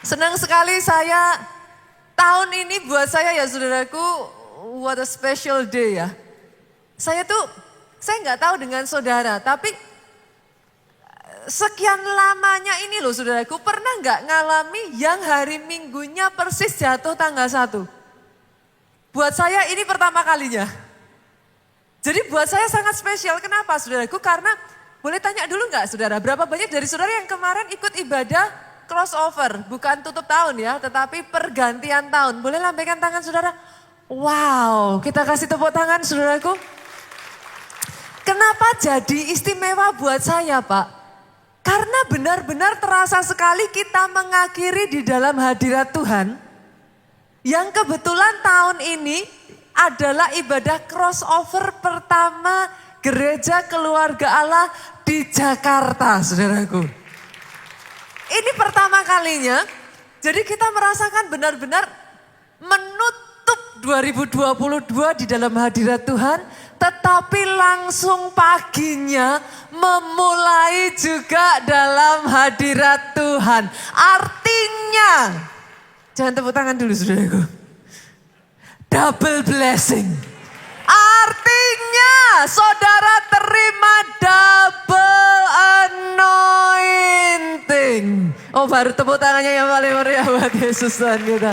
Senang sekali saya, tahun ini buat saya ya saudaraku, what a special day ya. Saya nggak tahu dengan saudara, tapi sekian lamanya ini loh saudaraku, pernah nggak ngalami yang hari minggunya persis jatuh tanggal 1? Buat saya ini pertama kalinya. Jadi buat saya sangat spesial, kenapa saudaraku? Karena boleh tanya dulu nggak saudara, berapa banyak dari saudara yang kemarin ikut ibadah crossover, bukan tutup tahun ya, tetapi pergantian tahun. Boleh lambaikan tangan saudara? Wow, kita kasih tepuk tangan saudaraku. Kenapa jadi istimewa buat saya Pak? Karena benar-benar terasa sekali kita mengakhiri di dalam hadirat Tuhan. Yang kebetulan tahun ini adalah ibadah crossover pertama Gereja Keluarga Allah di Jakarta, saudaraku. Ini pertama kalinya, jadi kita merasakan benar-benar menutup 2022 di dalam hadirat Tuhan, tetapi langsung paginya memulai juga dalam hadirat Tuhan. Artinya, jangan tepuk tangan dulu saudaraku. Double blessing. Artinya saudara terima double anointing. Oh baru tepuk tangannya yang paling meriah buat Yesus Tuhan kita.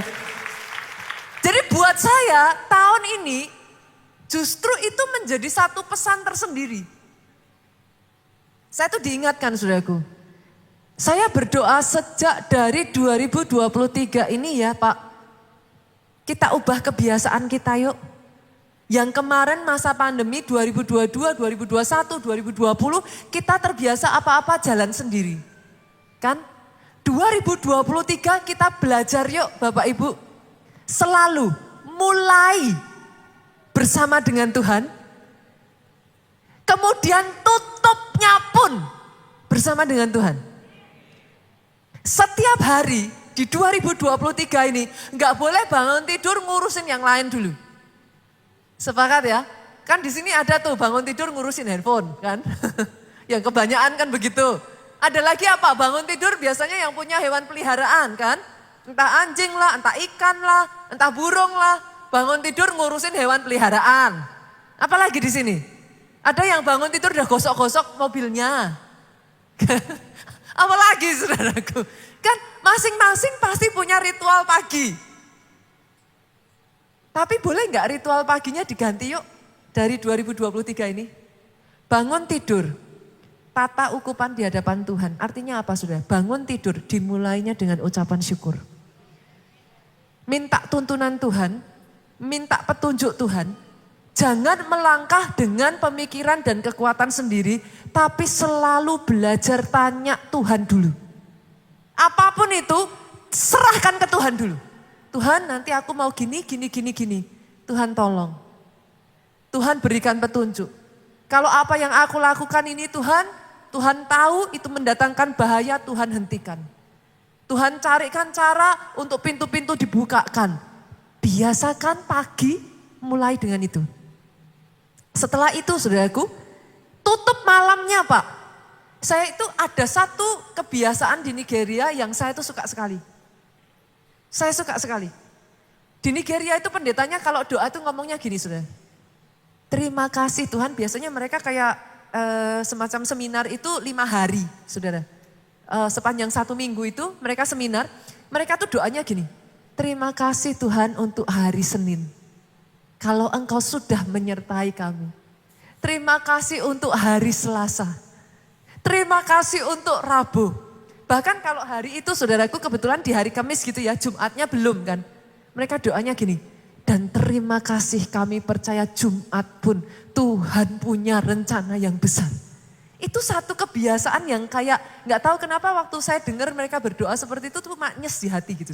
Jadi buat saya tahun ini justru itu menjadi satu pesan tersendiri. Saya tuh diingatkan saudaraku. Saya berdoa sejak dari 2023 ini ya Pak. Kita ubah kebiasaan kita yuk. Yang kemarin masa pandemi 2022, 2021, 2020 kita terbiasa apa-apa jalan sendiri. Kan? 2023 kita belajar yuk Bapak Ibu. Selalu mulai bersama dengan Tuhan. Kemudian tutupnya pun bersama dengan Tuhan. Setiap hari di 2023 ini nggak boleh bangun tidur ngurusin yang lain dulu. Sepakat ya? Kan di sini ada tuh bangun tidur ngurusin handphone kan? Yang kebanyakan kan begitu. Ada lagi apa? Bangun tidur biasanya yang punya hewan peliharaan kan? Entah anjing lah, entah ikan lah, entah burung lah. Bangun tidur ngurusin hewan peliharaan. Apalagi di sini? Ada yang bangun tidur udah gosok-gosok mobilnya. Apalagi saudaraku? Kan masing-masing pasti punya ritual pagi. Tapi boleh nggak ritual paginya diganti yuk dari 2023 ini? Bangun tidur, tata ukupan di hadapan Tuhan. Artinya apa saudara? Bangun tidur dimulainya dengan ucapan syukur. Minta tuntunan Tuhan, minta petunjuk Tuhan. Jangan melangkah dengan pemikiran dan kekuatan sendiri, tapi selalu belajar tanya Tuhan dulu. Apapun itu, serahkan ke Tuhan dulu. Tuhan nanti aku mau gini. Tuhan tolong. Tuhan berikan petunjuk. Kalau apa yang aku lakukan ini Tuhan tahu itu mendatangkan bahaya, Tuhan hentikan. Tuhan carikan cara untuk pintu-pintu dibukakan. Biasakan pagi mulai dengan itu. Setelah itu saudaraku, tutup malamnya Pak. Saya itu ada satu kebiasaan di Nigeria yang saya itu suka sekali. Saya suka sekali. Di Nigeria itu pendetanya kalau doa itu ngomongnya gini saudara. Terima kasih Tuhan, biasanya mereka kayak semacam seminar itu 5 hari saudara. Sepanjang 1 minggu itu mereka seminar, mereka tuh doanya gini. Terima kasih Tuhan untuk hari Senin. Kalau engkau sudah menyertai kami. Terima kasih untuk hari Selasa. Terima kasih untuk Rabu. Bahkan kalau hari itu saudaraku kebetulan di hari Kamis gitu ya, Jumatnya belum kan. Mereka doanya gini, dan terima kasih kami percaya Jumat pun Tuhan punya rencana yang besar. Itu satu kebiasaan yang kayak gak tahu kenapa waktu saya dengar mereka berdoa seperti itu tuh maknyes di hati gitu.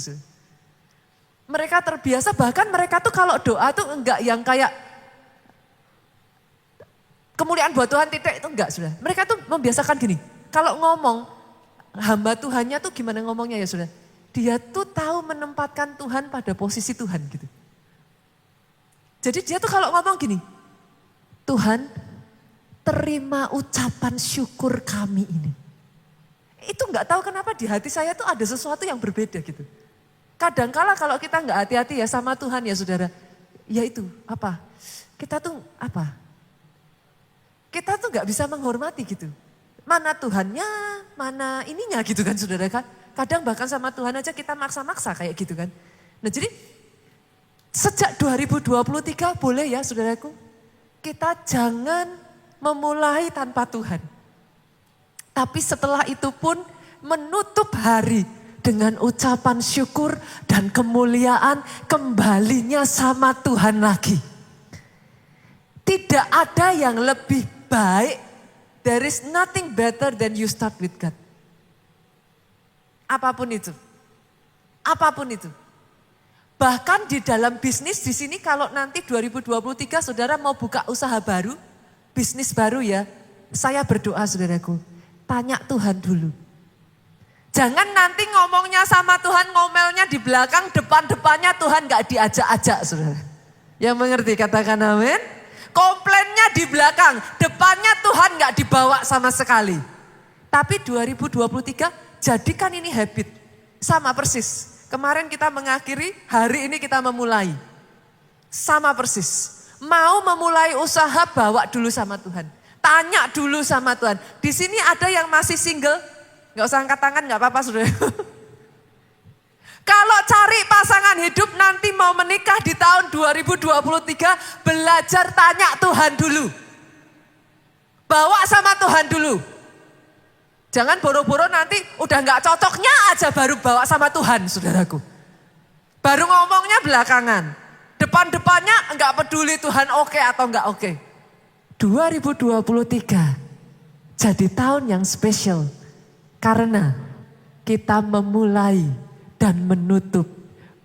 Mereka terbiasa, bahkan mereka tuh kalau doa tuh enggak yang kayak kemuliaan buat Tuhan titik itu enggak sudah. Mereka tuh membiasakan gini, kalau ngomong hamba Tuhannya tuh gimana ngomongnya ya sudah. Dia tuh tahu menempatkan Tuhan pada posisi Tuhan gitu. Jadi dia tuh kalau ngomong gini, Tuhan terima ucapan syukur kami ini. Itu nggak tahu kenapa di hati saya tuh ada sesuatu yang berbeda gitu. Kadangkala kalau kita nggak hati-hati ya sama Tuhan ya saudara, ya itu apa? Kita tuh apa? Kita tuh nggak bisa menghormati gitu. Mana Tuhannya, mana ininya gitu kan saudara kan. Kadang bahkan sama Tuhan aja kita maksa-maksa kayak gitu kan. Nah jadi sejak 2023 boleh ya saudaraku, kita jangan memulai tanpa Tuhan. Tapi setelah itu pun menutup hari dengan ucapan syukur dan kemuliaan kembalinya sama Tuhan lagi. Tidak ada yang lebih baik. There is nothing better than you start with God. Apapun itu. Apapun itu. Bahkan di dalam bisnis di sini kalau nanti 2023 saudara mau buka usaha baru, bisnis baru ya, saya berdoa saudaraku, tanya Tuhan dulu. Jangan nanti ngomongnya sama Tuhan, ngomelnya di belakang, depan-depannya Tuhan gak diajak-ajak saudara. Yang mengerti katakan amin. Komplainnya di belakang, depannya Tuhan gak dibawa sama sekali. Tapi 2023 jadikan ini habit, sama persis. Kemarin kita mengakhiri, hari ini kita memulai. Sama persis. Mau memulai usaha, bawa dulu sama Tuhan. Tanya dulu sama Tuhan. Di sini ada yang masih single, gak usah angkat tangan, gak apa-apa saudara. Kalau cari pasangan hidup nanti mau menikah di tahun 2023, belajar tanya Tuhan dulu. Bawa sama Tuhan dulu. Jangan boro-boro nanti udah gak cocoknya aja baru bawa sama Tuhan saudaraku. Baru ngomongnya belakangan. Depan-depannya gak peduli Tuhan oke atau gak oke. 2023 jadi tahun yang spesial. Karena kita memulai dan menutup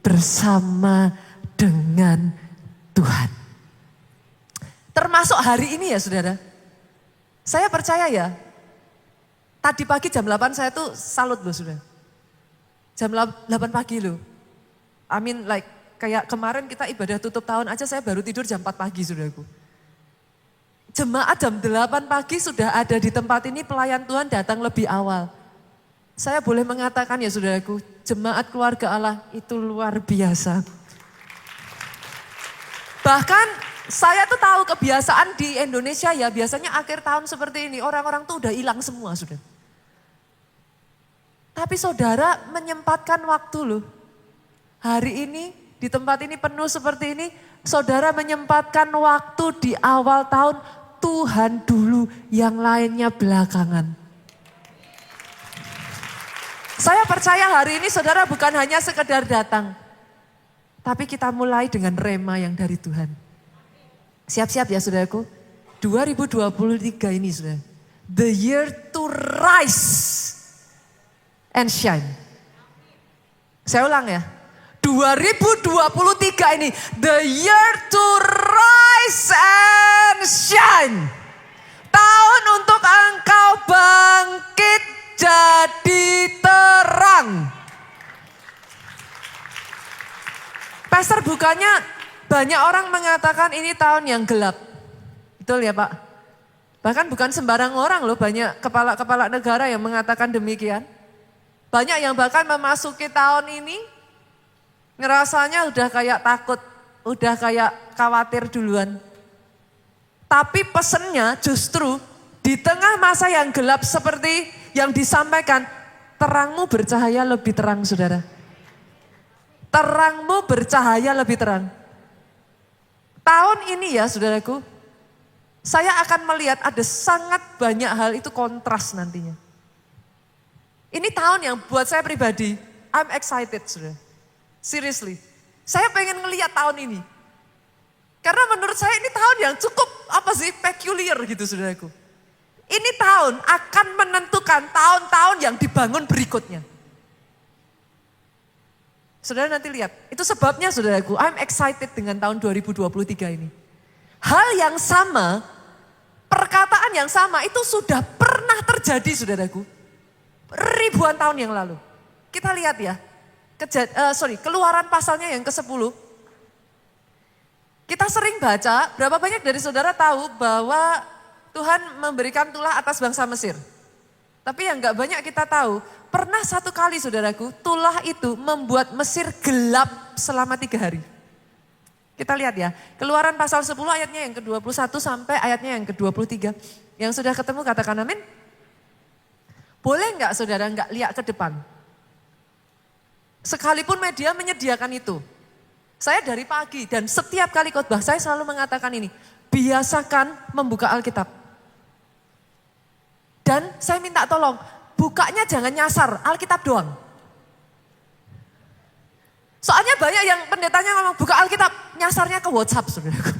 bersama dengan Tuhan. Termasuk hari ini ya saudara. Saya percaya ya, tadi pagi jam 8 saya tuh salut loh saudara. Jam 8 pagi loh. Kayak kemarin kita ibadah tutup tahun aja saya baru tidur jam 4 pagi saudaraku. Jemaat jam 8 pagi sudah ada di tempat ini, pelayan Tuhan datang lebih awal. Saya boleh mengatakan ya saudaraku, jemaat keluarga Allah itu luar biasa. Bahkan saya tuh tahu kebiasaan di Indonesia ya, biasanya akhir tahun seperti ini orang-orang tuh udah hilang semua saudara. Tapi saudara menyempatkan waktu loh. Hari ini di tempat ini penuh seperti ini, saudara menyempatkan waktu di awal tahun, Tuhan dulu yang lainnya belakangan. Saya percaya hari ini saudara bukan hanya sekedar datang. Tapi kita mulai dengan rema yang dari Tuhan. Siap-siap ya saudaraku. 2023 ini saudara. The year to rise and shine. Saya ulang ya. 2023 ini. The year to rise and shine. Tahun untuk engkau bangkit jadi terang. Pastor bukannya banyak orang mengatakan ini tahun yang gelap. Betul ya Pak? Bahkan bukan sembarang orang loh, banyak kepala-kepala negara yang mengatakan demikian. Banyak yang bahkan memasuki tahun ini ngerasanya udah kayak takut, udah kayak khawatir duluan. Tapi pesennya justru di tengah masa yang gelap seperti yang disampaikan, terangmu bercahaya lebih terang saudara. Terangmu bercahaya lebih terang. Tahun ini ya saudaraku, saya akan melihat ada sangat banyak hal itu kontras nantinya. Ini tahun yang buat saya pribadi, I'm excited saudara. Seriously, saya pengen ngelihat tahun ini. Karena menurut saya ini tahun yang cukup peculiar gitu saudaraku. Ini tahun akan menentukan tahun-tahun yang dibangun berikutnya. Saudara nanti lihat, itu sebabnya saudaraku, I'm excited dengan tahun 2023 ini. Hal yang sama, perkataan yang sama itu sudah pernah terjadi saudaraku. Ribuan tahun yang lalu. Kita lihat ya, Keluaran pasalnya yang ke-10. Kita sering baca, berapa banyak dari saudara tahu bahwa Tuhan memberikan tulah atas bangsa Mesir. Tapi yang gak banyak kita tahu, pernah satu kali saudaraku, tulah itu membuat Mesir gelap selama 3 hari. Kita lihat ya, Keluaran pasal 10 ayatnya yang ke-21 sampai ayatnya yang ke-23. Yang sudah ketemu katakan amin. Boleh nggak saudara nggak lihat ke depan? Sekalipun media menyediakan itu. Saya dari pagi dan setiap kali khotbah saya selalu mengatakan ini. Biasakan membuka Alkitab. Dan saya minta tolong, bukanya jangan nyasar, Alkitab doang. Soalnya banyak yang pendetanya ngomong buka Alkitab, nyasarnya ke WhatsApp saudaraku.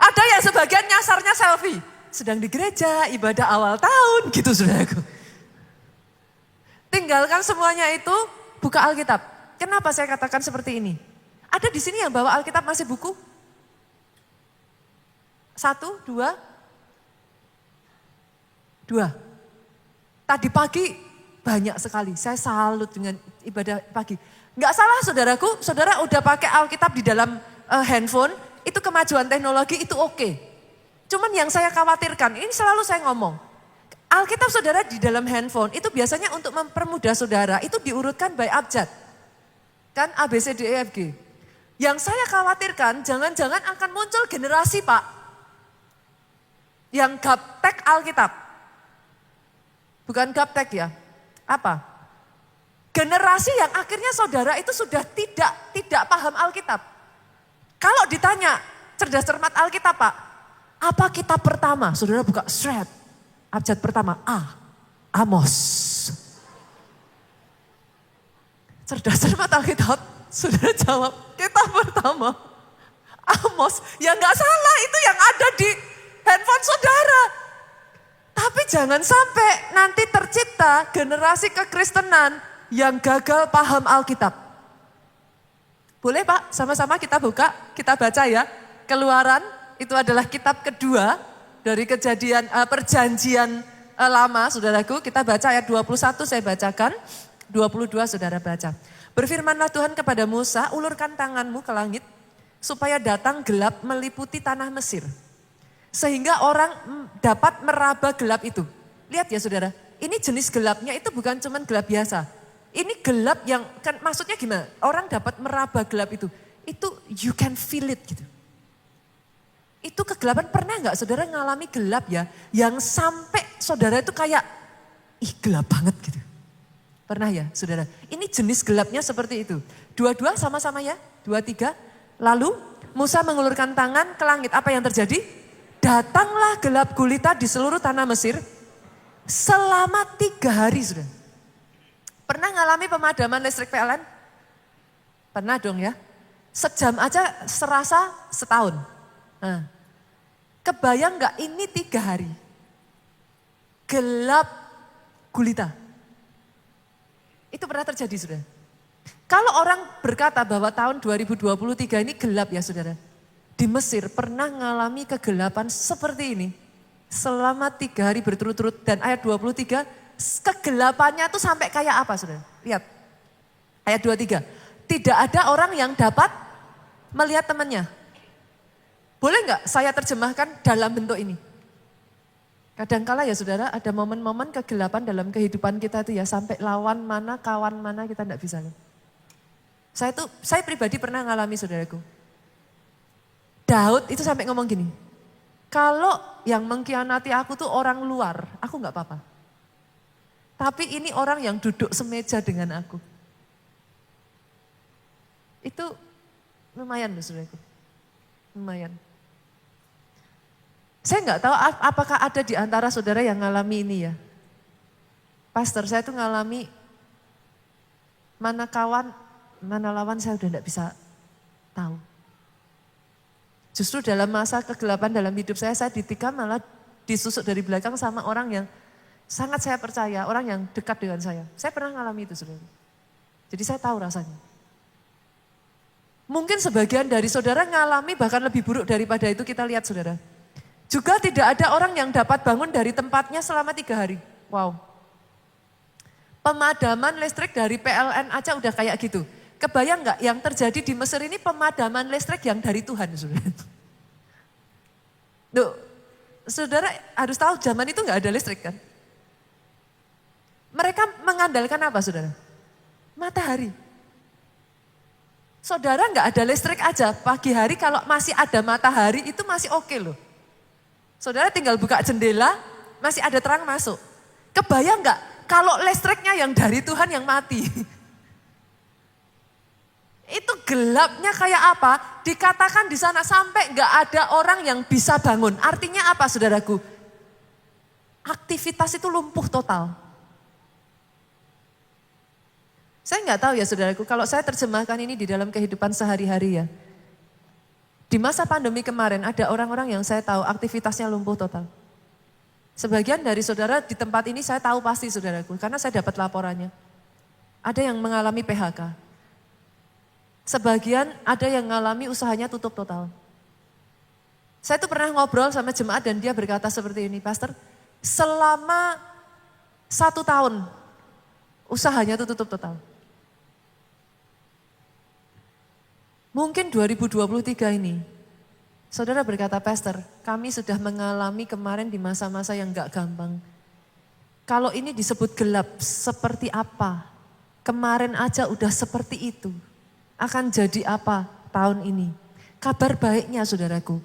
Ada yang sebagian nyasarnya selfie. Sedang di gereja, ibadah awal tahun gitu saudaraku. Tinggalkan semuanya itu, buka Alkitab. Kenapa saya katakan seperti ini? Ada di sini yang bawa Alkitab masih buku? 1, 2. Tadi pagi banyak sekali, saya salut dengan ibadah pagi. Enggak salah saudaraku, saudara udah pakai Alkitab di dalam handphone, itu kemajuan teknologi itu oke. Cuman yang saya khawatirkan, ini selalu saya ngomong, Alkitab saudara di dalam handphone itu biasanya untuk mempermudah saudara, itu diurutkan by abjad. Kan A, B, C, D, E, F, G. Yang saya khawatirkan jangan-jangan akan muncul generasi Pak, yang gaptek Alkitab. Bukan gaptek ya, apa? Generasi yang akhirnya saudara itu sudah tidak paham Alkitab. Kalau ditanya cerdas cermat Alkitab Pak, apa kitab pertama? Saudara buka shred, abjad pertama A, Amos. Cerdas cermat Alkitab, saudara jawab kitab pertama Amos. Ya nggak salah, itu yang ada di handphone saudara. Tapi jangan sampai nanti tercipta generasi kekristenan yang gagal paham Alkitab. Boleh Pak, sama-sama kita buka, kita baca ya. Keluaran itu adalah kitab kedua dari kejadian perjanjian lama saudaraku. Kita baca ayat 21 saya bacakan, 22 saudara baca. Berfirmanlah Tuhan kepada Musa, ulurkan tanganmu ke langit supaya datang gelap meliputi tanah Mesir. Sehingga orang dapat meraba gelap itu. Lihat ya saudara, ini jenis gelapnya itu bukan cuma gelap biasa. Ini gelap yang, kan maksudnya gimana? Orang dapat meraba gelap itu. Itu you can feel it gitu. Itu kegelapan, pernah nggak saudara ngalami gelap ya? Yang sampai saudara itu kayak, ih gelap banget gitu. Pernah ya saudara? Ini jenis gelapnya seperti itu. 22 sama-sama ya, 23. Lalu Musa mengulurkan tangan ke langit, apa yang terjadi? Datanglah gelap gulita di seluruh tanah Mesir selama 3 hari sudah. Pernah ngalami pemadaman listrik PLN? Pernah dong ya. Sejam aja serasa setahun. Nah, kebayang gak ini 3 hari? Gelap gulita. Itu pernah terjadi sudah. Kalau orang berkata bahwa tahun 2023 ini gelap ya saudara. Di Mesir pernah mengalami kegelapan seperti ini. Selama 3 hari berturut-turut dan ayat 23 kegelapannya tuh sampai kayak apa saudara? Lihat ayat 23. Tidak ada orang yang dapat melihat temannya. Boleh nggak saya terjemahkan dalam bentuk ini? Kadangkala ya saudara ada momen-momen kegelapan dalam kehidupan kita itu ya. Sampai lawan mana, kawan mana kita enggak bisa lihat. Saya pribadi pernah ngalami saudaraku. Daud itu sampai ngomong gini, kalau yang mengkhianati aku tuh orang luar, aku gak apa-apa. Tapi ini orang yang duduk semeja dengan aku. Itu lumayan loh saudaraku, lumayan. Saya gak tahu apakah ada di antara saudara yang ngalami ini ya. Pastor, saya tuh ngalami mana kawan, mana lawan saya udah gak bisa tahu. Justru dalam masa kegelapan dalam hidup saya ditikam malah disusuk dari belakang sama orang yang sangat saya percaya, orang yang dekat dengan saya. Saya pernah ngalami itu saudara. Jadi saya tahu rasanya. Mungkin sebagian dari saudara ngalami bahkan lebih buruk daripada itu kita lihat saudara. Juga tidak ada orang yang dapat bangun dari tempatnya selama 3 hari. Wow. Pemadaman listrik dari PLN aja udah kayak gitu. Kebayang nggak yang terjadi di Mesir ini pemadaman listrik yang dari Tuhan saudara. Duh, Saudara harus tahu zaman itu nggak ada listrik kan. Mereka mengandalkan apa saudara? Matahari. Saudara nggak ada listrik aja, pagi hari kalau masih ada matahari itu masih oke loh. Saudara tinggal buka jendela, masih ada terang masuk. Kebayang nggak kalau listriknya yang dari Tuhan yang mati? Itu gelapnya kayak apa? Dikatakan di sana sampai nggak ada orang yang bisa bangun. Artinya apa saudaraku? Aktivitas itu lumpuh total. Saya nggak tahu ya saudaraku, kalau saya terjemahkan ini di dalam kehidupan sehari-hari ya. Di masa pandemi kemarin ada orang-orang yang saya tahu aktivitasnya lumpuh total. Sebagian dari saudara di tempat ini saya tahu pasti saudaraku, karena saya dapat laporannya. Ada yang mengalami PHK. Sebagian ada yang mengalami usahanya tutup total. Saya tuh pernah ngobrol sama jemaat dan dia berkata seperti ini, Pastor, selama 1 tahun usahanya tuh tutup total. Mungkin 2023 ini, saudara berkata, Pastor, kami sudah mengalami kemarin di masa-masa yang gak gampang. Kalau ini disebut gelap, seperti apa? Kemarin aja udah seperti itu. Akan jadi apa tahun ini? Kabar baiknya saudaraku,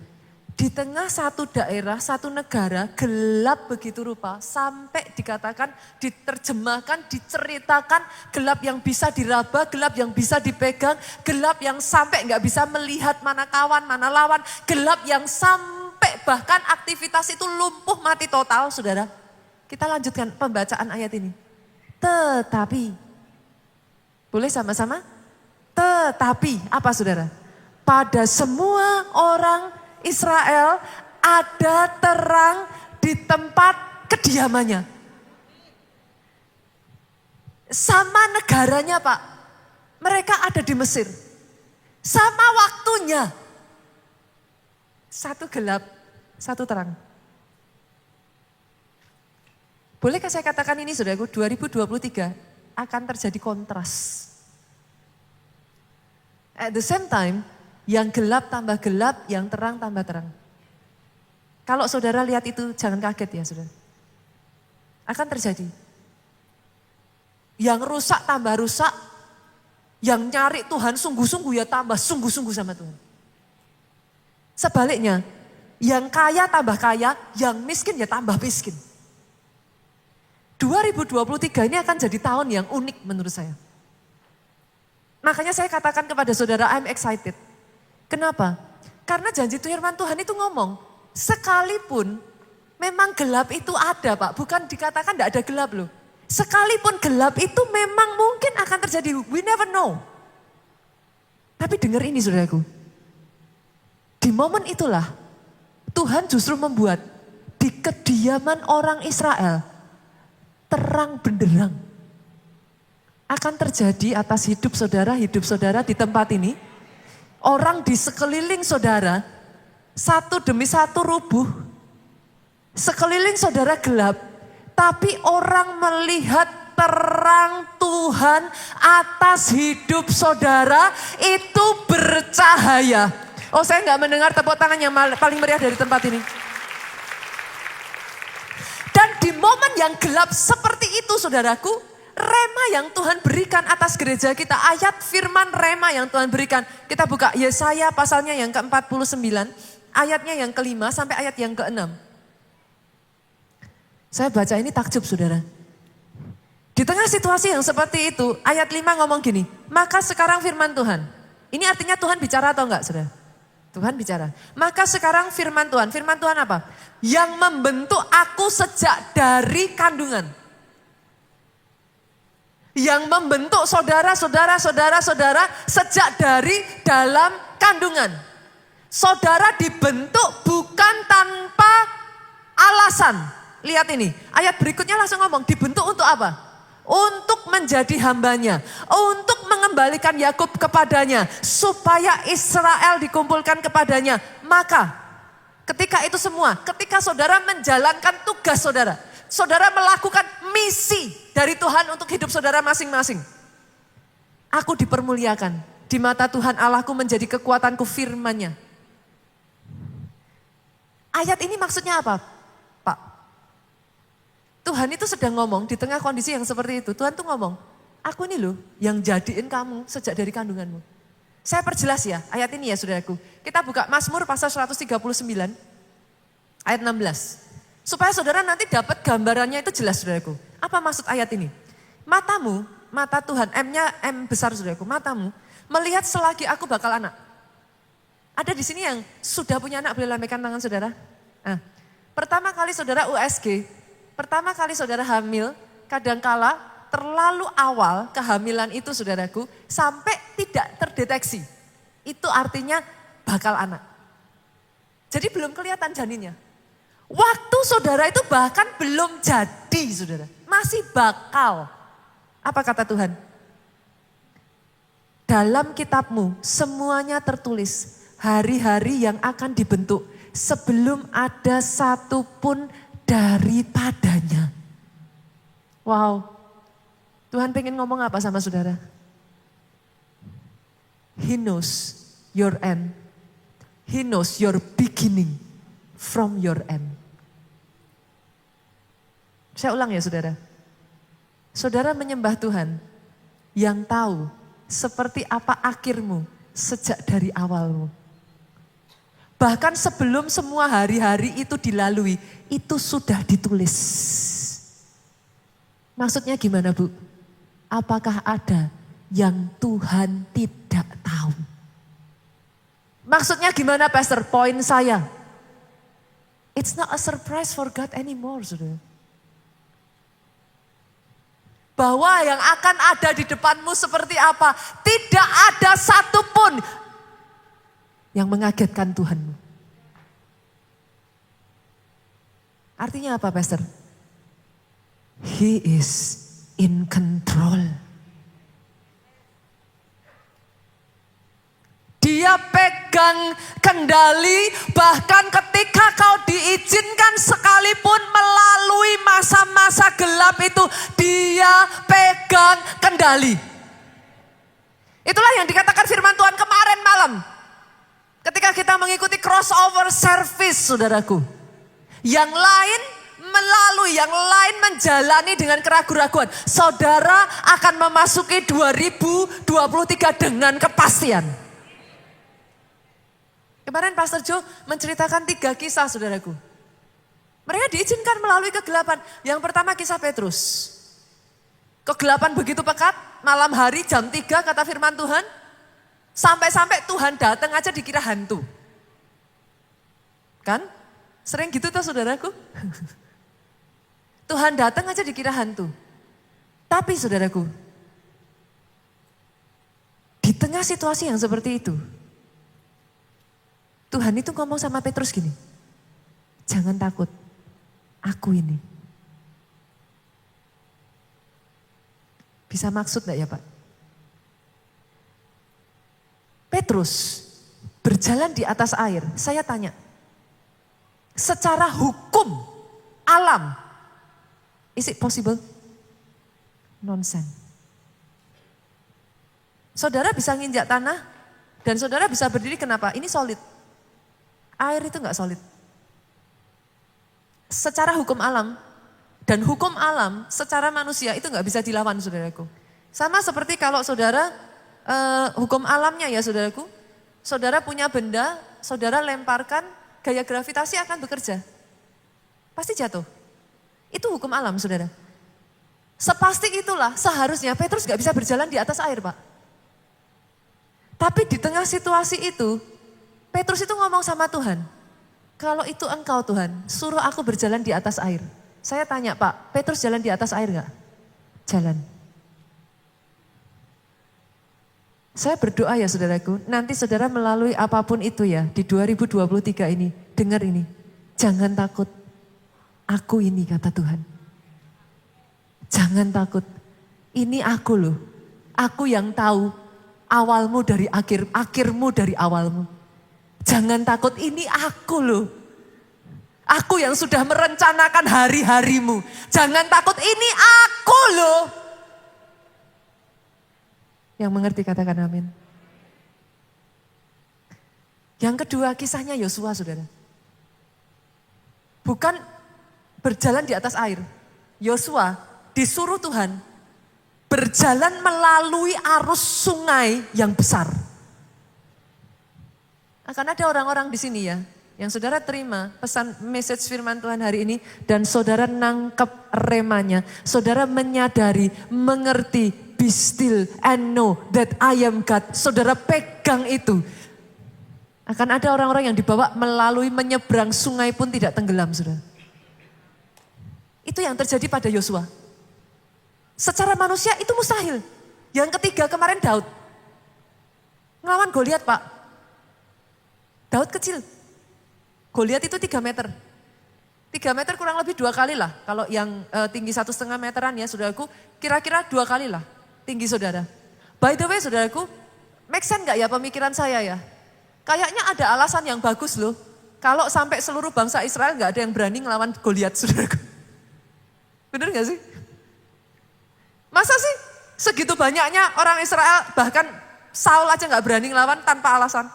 di tengah satu daerah, satu negara gelap begitu rupa sampai dikatakan, diterjemahkan, diceritakan gelap yang bisa diraba, gelap yang bisa dipegang, gelap yang sampai nggak bisa melihat mana kawan, mana lawan, gelap yang sampai bahkan aktivitas itu lumpuh mati total saudara. Kita lanjutkan pembacaan ayat ini. Tetapi, boleh sama-sama? Tetapi, apa saudara? Pada semua orang Israel ada terang di tempat kediamannya. Sama negaranya Pak, mereka ada di Mesir. Sama waktunya. Satu gelap, satu terang. Bolehkah saya katakan ini saudaraku, 2023 akan terjadi kontras. At the same time, yang gelap tambah gelap, yang terang tambah terang. Kalau saudara lihat itu jangan kaget ya saudara. Akan terjadi. Yang rusak tambah rusak, yang nyari Tuhan sungguh-sungguh ya tambah sungguh-sungguh sama Tuhan. Sebaliknya, yang kaya tambah kaya, yang miskin ya tambah miskin. 2023 ini akan jadi tahun yang unik menurut saya. Makanya saya katakan kepada saudara, I'm excited. Kenapa? Karena janji firman Tuhan itu ngomong, sekalipun memang gelap itu ada Pak, bukan dikatakan tidak ada gelap loh. Sekalipun gelap itu memang mungkin akan terjadi, we never know. Tapi dengar ini saudaraku, di momen itulah Tuhan justru membuat di kediaman orang Israel terang benderang. Akan terjadi atas hidup saudara di tempat ini. Orang di sekeliling saudara, satu demi satu rubuh. Sekeliling saudara gelap, tapi orang melihat terang Tuhan atas hidup saudara itu bercahaya. Oh saya nggak mendengar tepuk tangan yang paling meriah dari tempat ini. Dan di momen yang gelap seperti itu saudaraku, rema yang Tuhan berikan atas gereja kita, ayat firman rema yang Tuhan berikan. Kita buka Yesaya pasalnya yang ke-49, ayatnya yang ke-5 sampai ayat yang ke-6. Saya baca ini takjub saudara. Di tengah situasi yang seperti itu, ayat 5 ngomong gini, maka sekarang firman Tuhan. Ini artinya Tuhan bicara atau enggak saudara? Tuhan bicara. Maka sekarang firman Tuhan apa? Yang membentuk aku sejak dari kandungan. Yang membentuk saudara sejak dari dalam kandungan. Saudara dibentuk bukan tanpa alasan. Lihat ini, ayat berikutnya langsung ngomong, dibentuk untuk apa? Untuk menjadi hambanya, untuk mengembalikan Yakub kepadanya, supaya Israel dikumpulkan kepadanya. Maka ketika itu semua, ketika saudara menjalankan tugas saudara, saudara melakukan misi dari Tuhan untuk hidup saudara masing-masing. Aku dipermuliakan, di mata Tuhan Allahku menjadi kekuatanku firman-Nya. Ayat ini maksudnya apa, Pak? Tuhan itu sedang ngomong di tengah kondisi yang seperti itu. Tuhan tuh ngomong, aku ini loh yang jadiin kamu sejak dari kandunganmu. Saya perjelas ya ayat ini ya saudaraku. Kita buka Mazmur pasal 139 ayat 16. Supaya saudara nanti dapat gambarannya itu jelas saudaraku. Apa maksud ayat ini? Matamu, mata Tuhan, M-nya M besar saudaraku. Matamu melihat selagi aku bakal anak. Ada di sini yang sudah punya anak, boleh lambaikan tangan saudara. Nah, pertama kali saudara USG, pertama kali saudara hamil, kadangkala terlalu awal kehamilan itu saudaraku, sampai tidak terdeteksi. Itu artinya bakal anak. Jadi belum kelihatan janinnya. Waktu saudara itu bahkan belum jadi saudara, masih bakal. Apa kata Tuhan? Dalam kitabmu semuanya tertulis hari-hari yang akan dibentuk sebelum ada satu pun daripadanya. Wow, Tuhan pengen ngomong apa sama saudara? He knows your end. He knows your beginning from your end. Saya ulang ya saudara. Saudara menyembah Tuhan yang tahu seperti apa akhirmu sejak dari awalmu. Bahkan sebelum semua hari-hari itu dilalui, itu sudah ditulis. Maksudnya gimana Bu? Apakah ada yang Tuhan tidak tahu? Maksudnya gimana Pastor? Poin saya. It's not a surprise for God anymore, saudara. Bahwa yang akan ada di depanmu seperti apa, tidak ada satupun yang mengagetkan Tuhanmu. Artinya apa, Pastor? He is in control. Dia pegang kendali, bahkan ketika kau diizinkan sekalipun melalui masa-masa gelap itu, dia pegang kendali. Itulah yang dikatakan firman Tuhan kemarin malam. Ketika kita mengikuti crossover service, saudaraku. Yang lain melalui, yang lain menjalani dengan keraguan-raguan. Saudara akan memasuki 2023 dengan kepastian. Kemarin Pastor Joe menceritakan 3 kisah saudaraku. Mereka diizinkan melalui kegelapan. Yang pertama kisah Petrus. Kegelapan begitu pekat, malam hari jam 3 kata firman Tuhan. Sampai-sampai Tuhan datang aja dikira hantu. Kan? Sering gitu tuh saudaraku. Tuhan datang aja dikira hantu. Tapi saudaraku, di tengah situasi yang seperti itu, Tuhan itu ngomong sama Petrus gini, jangan takut, aku ini. Bisa maksud gak ya Pak? Petrus berjalan di atas air, saya tanya, secara hukum alam, is it possible? Nonsense. Saudara bisa nginjak tanah dan saudara bisa berdiri kenapa? Ini solid. Air itu enggak solid. Secara hukum alam dan hukum alam secara manusia itu enggak bisa dilawan saudaraku. Sama seperti kalau saudara hukum alamnya ya saudaraku. Saudara punya benda, saudara lemparkan, gaya gravitasi akan bekerja. Pasti jatuh. Itu hukum alam saudara. Sepasti itulah seharusnya Petrus enggak bisa berjalan di atas air Pak. Tapi di tengah situasi itu, Petrus itu ngomong sama Tuhan, kalau itu engkau Tuhan, suruh aku berjalan di atas air. Saya tanya Pak, Petrus jalan di atas air gak? Jalan. Saya berdoa ya saudaraku, nanti saudara melalui apapun itu ya, di 2023 ini, dengar ini. Jangan takut, aku ini kata Tuhan. Jangan takut, ini aku loh. Aku yang tahu awalmu dari akhir, akhirmu dari awalmu. Jangan takut, ini aku loh. Aku yang sudah merencanakan hari-harimu. Jangan takut, ini aku loh. Yang mengerti katakan amin. Yang kedua kisahnya Yosua saudara. bukan berjalan di atas air. Yosua disuruh Tuhan berjalan melalui arus sungai yang besar. Akan ada orang-orang di sini ya, yang saudara terima pesan message firman Tuhan hari ini dan saudara nangkep remanya. Saudara menyadari, mengerti, be still and know that I am God. Saudara pegang itu. Akan ada orang-orang yang dibawa melalui menyeberang sungai pun tidak tenggelam, saudara. Itu yang terjadi pada Yosua. Secara manusia itu mustahil. Yang ketiga kemarin Daud. Ngelawan Goliat, Pak. Daud kecil. Goliat itu 3 meter. 3 meter kurang lebih 2 kali lah. Kalau yang tinggi 1,5 meteran ya saudaraku, kira-kira 2 kali lah tinggi saudara. By the way saudaraku, make sense gak ya pemikiran saya ya? Kayaknya ada alasan yang bagus loh. Kalau sampai seluruh bangsa Israel gak ada yang berani ngelawan Goliat saudaraku. Bener gak sih? Masa sih segitu banyaknya orang Israel, bahkan Saul aja gak berani ngelawan tanpa alasan?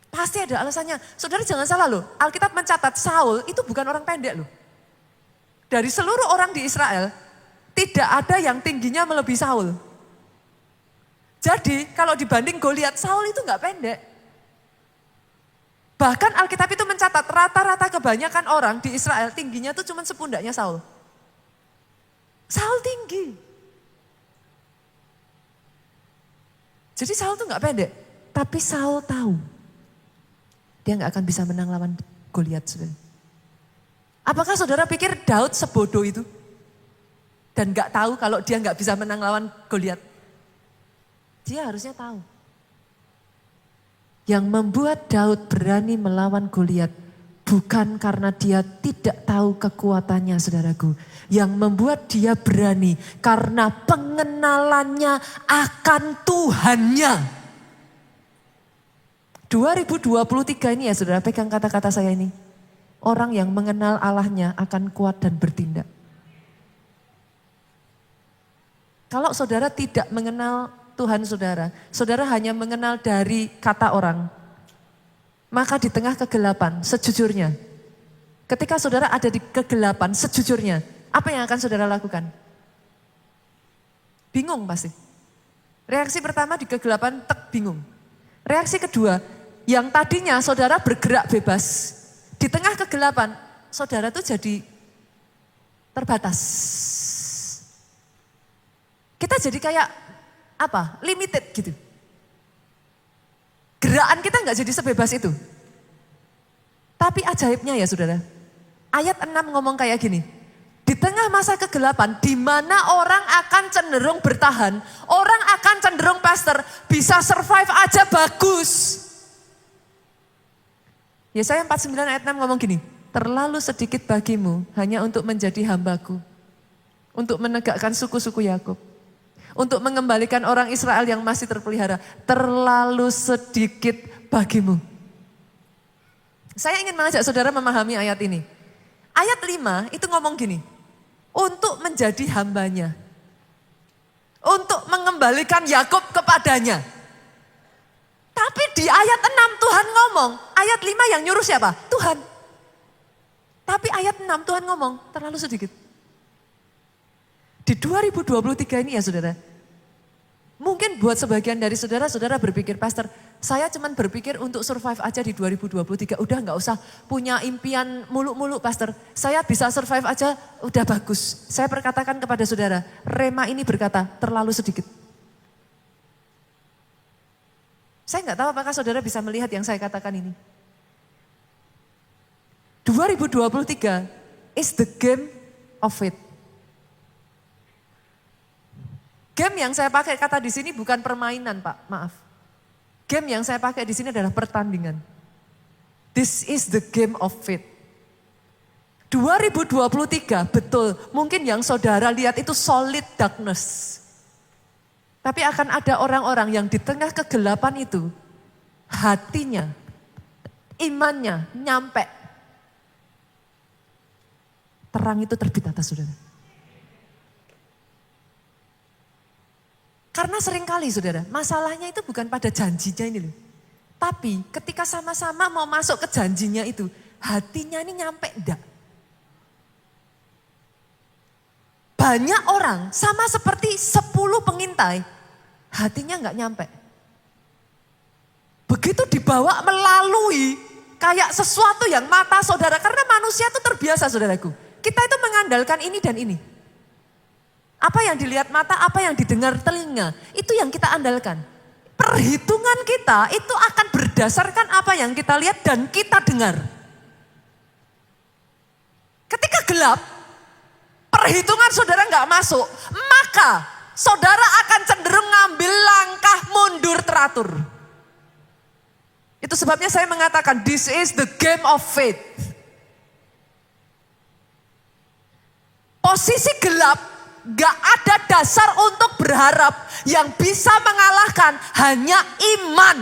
Pasti ada alasannya. Saudara jangan salah loh, Alkitab mencatat Saul itu bukan orang pendek loh. Dari seluruh orang di Israel, tidak ada yang tingginya melebihi Saul. Jadi kalau dibanding Goliat, Saul itu gak pendek. Bahkan Alkitab itu mencatat rata-rata kebanyakan orang di Israel tingginya tuh cuma sepundaknya Saul. Saul tinggi. Jadi Saul tuh gak pendek, tapi Saul tahu dia gak akan bisa menang lawan Goliat. Apakah saudara pikir Daud sebodoh itu? Dan gak tahu kalau dia gak bisa menang lawan Goliat? Dia harusnya tahu. Yang membuat Daud berani melawan Goliat bukan karena dia tidak tahu kekuatannya saudaraku. Yang membuat dia berani karena pengenalannya akan Tuhannya. 2023 ini ya saudara, pegang kata-kata saya ini. Orang yang mengenal Allahnya akan kuat dan bertindak. Kalau saudara tidak mengenal Tuhan saudara, saudara hanya mengenal dari kata orang. Maka di tengah kegelapan, sejujurnya, ketika saudara ada di kegelapan, sejujurnya, apa yang akan saudara lakukan? Bingung pasti. Reaksi pertama di kegelapan, bingung. Reaksi kedua, yang tadinya saudara bergerak bebas, di tengah kegelapan, saudara tuh jadi terbatas. Kita jadi kayak limited gitu. Gerakan kita nggak jadi sebebas itu. Tapi ajaibnya ya saudara, ayat 6 ngomong kayak gini. Di tengah masa kegelapan, di mana orang akan cenderung bertahan, orang akan cenderung pastor, bisa survive aja bagus. Yesaya 49 ayat 6 ngomong gini, terlalu sedikit bagimu hanya untuk menjadi hambaku, untuk menegakkan suku-suku Yakub. Untuk mengembalikan orang Israel yang masih terpelihara. Terlalu sedikit bagimu. Saya ingin mengajak saudara memahami ayat ini. Ayat 5 itu ngomong gini. Untuk menjadi hambanya. Untuk mengembalikan Yakub kepadanya. Tapi di ayat 6 Tuhan ngomong. Ayat 5 yang nyuruh siapa? Tuhan. Tapi ayat 6 Tuhan ngomong terlalu sedikit. Di 2023 ini ya saudara, mungkin buat sebagian dari saudara, saudara berpikir, pastor, saya cuma berpikir untuk survive aja di 2023, udah gak usah punya impian muluk-muluk pastor, saya bisa survive aja udah bagus. Saya perkatakan kepada saudara, Rema ini berkata terlalu sedikit. Saya gak tahu apakah saudara bisa melihat yang saya katakan ini. 2023 is the game of faith. Game yang saya pakai kata di sini bukan permainan, Pak. Maaf. Game yang saya pakai di sini adalah pertandingan. This is the game of faith. 2023 betul, mungkin yang saudara lihat itu solid darkness. Tapi akan ada orang-orang yang di tengah kegelapan itu hatinya, imannya nyampe. Terang itu terbit atas saudara. Karena seringkali saudara, masalahnya itu bukan pada janjinya ini loh. Tapi ketika sama-sama mau masuk ke janjinya itu, hatinya ini nyampe enggak? Banyak orang sama seperti 10 pengintai, hatinya enggak nyampe. Begitu dibawa melalui kayak sesuatu yang mata saudara, karena manusia itu terbiasa saudaraku. Kita itu mengandalkan ini dan ini. Apa yang dilihat mata, apa yang didengar telinga, itu yang kita andalkan. Perhitungan kita itu akan berdasarkan apa yang kita lihat dan kita dengar. Ketika gelap, perhitungan saudara nggak masuk, maka saudara akan cenderung ngambil langkah mundur teratur. Itu sebabnya saya mengatakan this is the game of faith. Posisi gelap gak ada dasar untuk berharap, yang bisa mengalahkan hanya iman.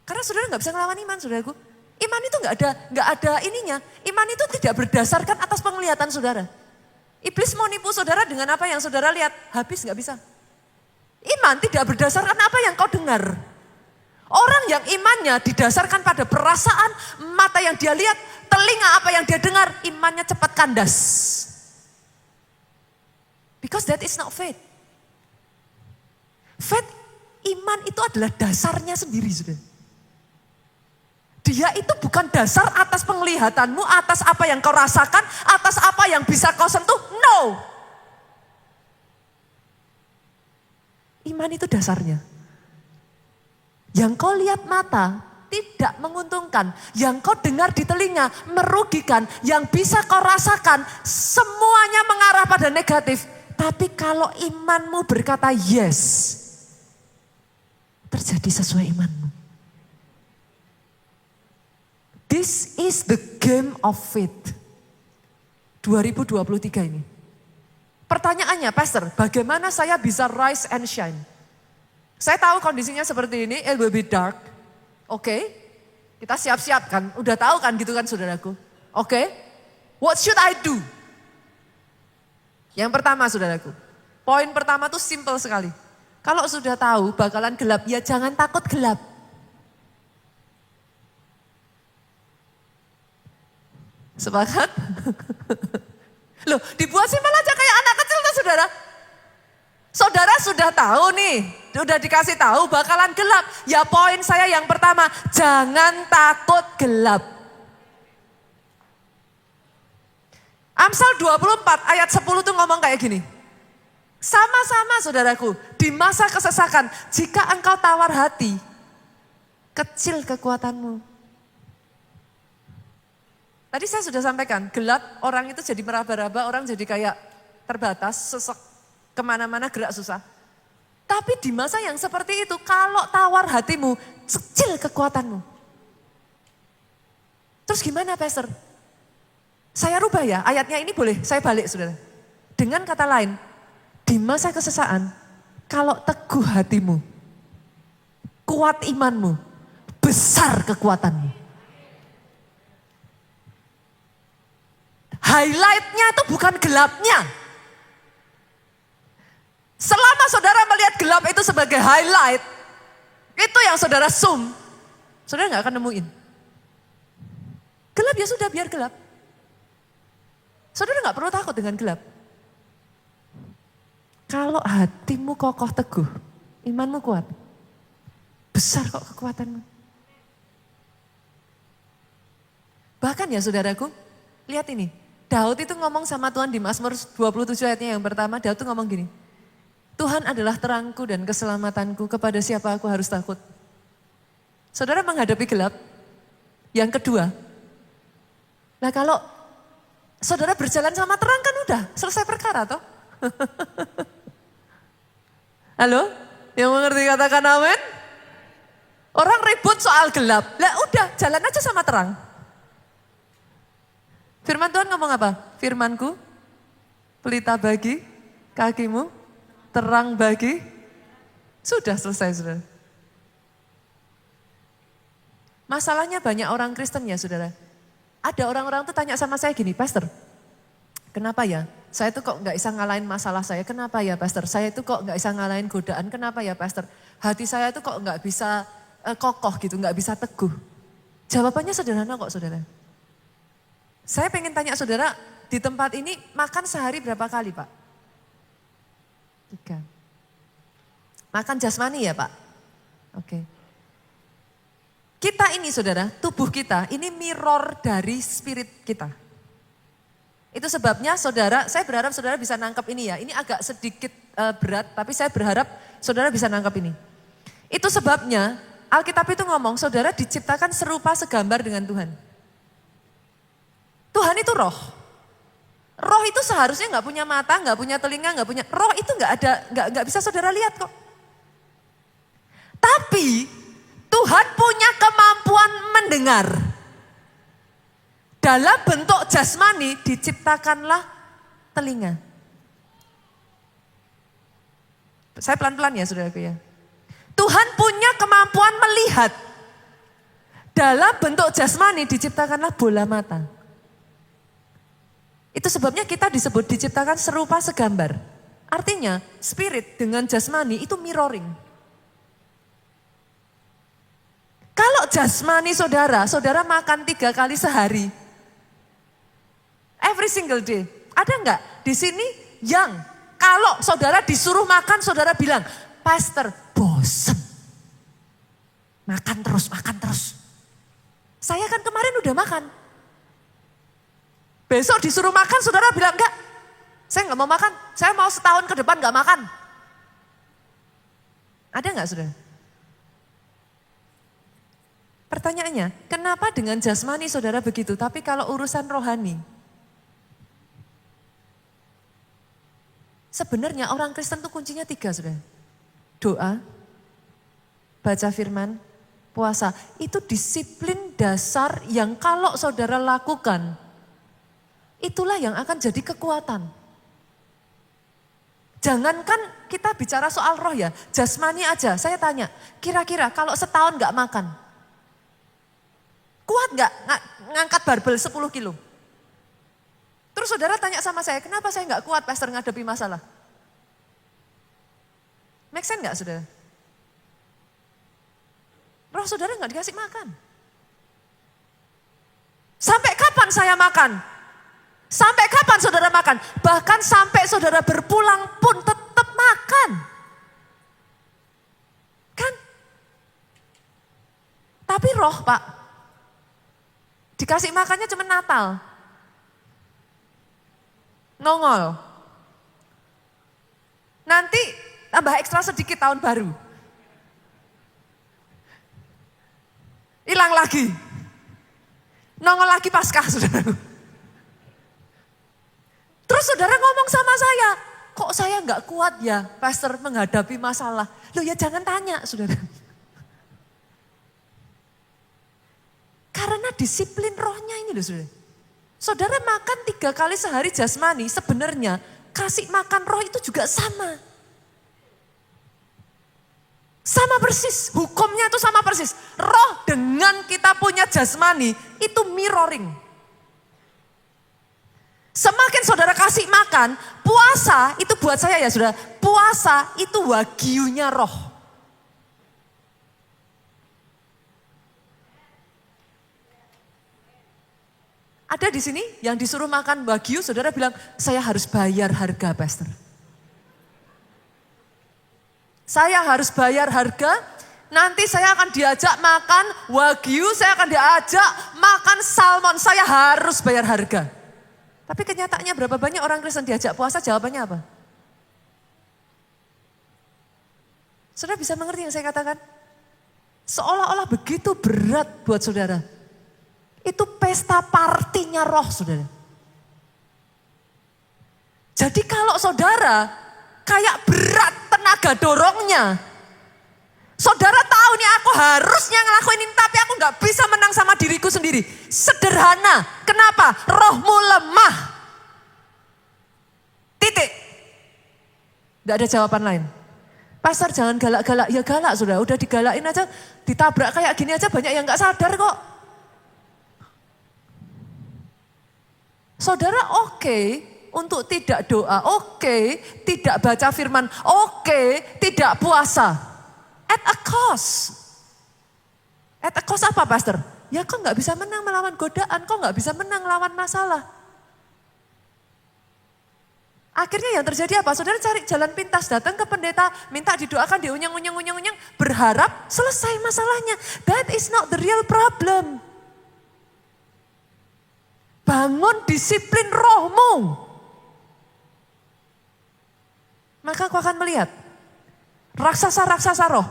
Karena saudara gak bisa ngelawan iman saudaraku. Iman itu gak ada ininya. Iman itu tidak berdasarkan atas penglihatan saudara. Iblis mau nipu saudara dengan apa yang saudara lihat, habis gak bisa. Iman tidak berdasarkan apa yang kau dengar. Orang yang imannya didasarkan pada perasaan, mata yang dia lihat, telinga apa yang dia dengar, imannya cepat kandas. Because that is not faith. Faith, iman itu adalah dasarnya sendiri sudah. Dia itu bukan dasar atas penglihatanmu, atas apa yang kau rasakan, atas apa yang bisa kau sentuh, no. Iman itu dasarnya. Yang kau lihat mata tidak menguntungkan, yang kau dengar di telinga merugikan, yang bisa kau rasakan semuanya mengarah pada negatif. Tapi kalau imanmu berkata yes, terjadi sesuai imanmu. This is the game of faith. 2023 ini. Pertanyaannya, Pastor, bagaimana saya bisa rise and shine? Saya tahu kondisinya seperti ini, it will be dark. Oke, kita siap-siap kan, udah tahu kan gitu kan saudaraku. Oke, what should I do? Yang pertama saudaraku, poin pertama tuh simple sekali. Kalau sudah tahu bakalan gelap, ya jangan takut gelap. Sepakat? Loh, dibuat simpel aja kayak anak kecil tuh saudara. Saudara sudah tahu nih, udah dikasih tahu bakalan gelap. Ya poin saya yang pertama, jangan takut gelap. Amsal 24 ayat 10 tuh ngomong kayak gini. Sama-sama saudaraku, di masa kesesakan, jika engkau tawar hati, kecil kekuatanmu. Tadi saya sudah sampaikan, gelap orang itu jadi meraba-raba, orang jadi kayak terbatas, sesek, kemana-mana gerak susah. Tapi di masa yang seperti itu, kalau tawar hatimu, kecil kekuatanmu. Terus gimana Pastor? Saya rubah ya, ayatnya ini boleh saya balik saudara. Dengan kata lain, di masa kesesaan, kalau teguh hatimu, kuat imanmu, besar kekuatanmu. Highlightnya itu bukan gelapnya. Selama saudara melihat gelap itu sebagai highlight, itu yang saudara zoom, saudara gak akan nemuin. Gelap ya sudah, biar gelap. Saudara gak perlu takut dengan gelap. Kalau hatimu kokoh teguh, imanmu kuat, besar kok kekuatanmu. Bahkan ya saudaraku, lihat ini. Daud itu ngomong sama Tuhan di Mazmur 27 ayatnya yang pertama, Daud itu ngomong gini. Tuhan adalah terangku dan keselamatanku, kepada siapa aku harus takut. Saudara menghadapi gelap. Yang kedua, nah kalau saudara berjalan sama terang kan udah selesai perkara toh. Halo, yang mengerti katakan amin. Orang ribut soal gelap, lah udah jalan aja sama terang. Firman Tuhan ngomong apa? Firmanku, pelita bagi kakimu, terang bagi, sudah selesai saudara. Masalahnya banyak orang Kristen ya saudara. Ada orang-orang tuh tanya sama saya gini, Pastor, kenapa ya? Saya tuh kok gak bisa ngalahin masalah saya, kenapa ya Pastor? Saya tuh kok gak bisa ngalahin godaan, kenapa ya Pastor? Hati saya tuh kok gak bisa kokoh gitu, gak bisa teguh. Jawabannya sederhana kok saudara. Saya pengen tanya saudara, di tempat ini makan sehari berapa kali Pak? 3. Makan jasmani ya Pak? Oke. Kita ini saudara, tubuh kita ini mirror dari spirit kita. Itu sebabnya saudara, saya berharap saudara bisa nangkep ini ya. Ini agak sedikit berat, tapi saya berharap saudara bisa nangkep ini. Itu sebabnya Alkitab itu ngomong, saudara diciptakan serupa segambar dengan Tuhan. Tuhan itu roh. Roh itu seharusnya nggak punya mata, nggak punya telinga, nggak punya. Roh itu nggak ada, nggak bisa saudara lihat kok. Tapi Tuhan punya kemampuan mendengar. Dalam bentuk jasmani diciptakanlah telinga. Saya pelan-pelan ya saudaraku ya. Tuhan punya kemampuan melihat. Dalam bentuk jasmani diciptakanlah bola mata. Itu sebabnya kita disebut diciptakan serupa segambar. Artinya spirit dengan jasmani itu mirroring. Kalau jasmani saudara, saudara makan 3 kali sehari. Every single day. Ada enggak di sini yang kalau saudara disuruh makan, saudara bilang, Pastor, bosen. Makan terus, makan terus. Saya kan kemarin udah makan. Besok disuruh makan, saudara bilang, enggak. Saya enggak mau makan, saya mau setahun ke depan enggak makan. Ada enggak saudara? Pertanyaannya, kenapa dengan jasmani saudara begitu, tapi kalau urusan rohani? Sebenarnya orang Kristen itu kuncinya 3 saudara. Doa, baca firman, puasa. Itu disiplin dasar yang kalau saudara lakukan, itulah yang akan jadi kekuatan. Jangankan kita bicara soal roh ya, jasmani aja. Saya tanya, kira-kira kalau setahun gak makan, kuat gak ngangkat barbel 10 kilo? Terus saudara tanya sama saya, kenapa saya gak kuat pastor ngadepi masalah? Make sense gak saudara? Roh saudara gak dikasih makan. Sampai kapan saya makan? Sampai kapan saudara makan? Bahkan sampai saudara berpulang pun tetap makan. Kan? Tapi roh Pak, dikasih makannya cuma Natal. Nongol. Nanti tambah ekstra sedikit tahun baru. Hilang lagi. Nongol lagi Paskah saudara. Terus saudara ngomong sama saya, kok saya nggak kuat ya pastor menghadapi masalah. Loh ya jangan tanya saudara. Karena disiplin rohnya ini loh saudara. Saudara makan 3 kali sehari jasmani, sebenarnya kasih makan roh itu juga sama. Sama persis, hukumnya itu sama persis. Roh dengan kita punya jasmani itu mirroring. Semakin saudara kasih makan, puasa itu buat saya ya saudara, puasa itu wagyunya roh. Ada di sini yang disuruh makan wagyu, saudara bilang, saya harus bayar harga pastor. Saya harus bayar harga, nanti saya akan diajak makan wagyu, saya akan diajak makan salmon, saya harus bayar harga. Tapi kenyataannya berapa banyak orang Kristen diajak puasa, jawabannya apa? Saudara bisa mengerti yang saya katakan? Seolah-olah begitu berat buat saudara. Itu pesta partinya roh saudara. Jadi kalau saudara kayak berat tenaga dorongnya. Saudara tahu nih aku harusnya ngelakuin ini tapi aku gak bisa menang sama diriku sendiri. Sederhana, kenapa? Rohmu lemah. Titik. Gak ada jawaban lain. Pastor jangan galak-galak, ya galak saudara. Udah digalakin aja, ditabrak kayak gini aja banyak yang gak sadar kok. Saudara oke untuk tidak doa, oke tidak baca firman, oke tidak puasa. At a cost. At a cost apa pastor? Ya kok nggak bisa menang melawan godaan, kok nggak bisa menang melawan masalah. Akhirnya yang terjadi apa? Saudara cari jalan pintas, datang ke pendeta, minta didoakan, diunyeng-unyeng, berharap selesai masalahnya. That is not the real problem. Bangun disiplin rohmu. Maka kau akan melihat raksasa-raksasa roh.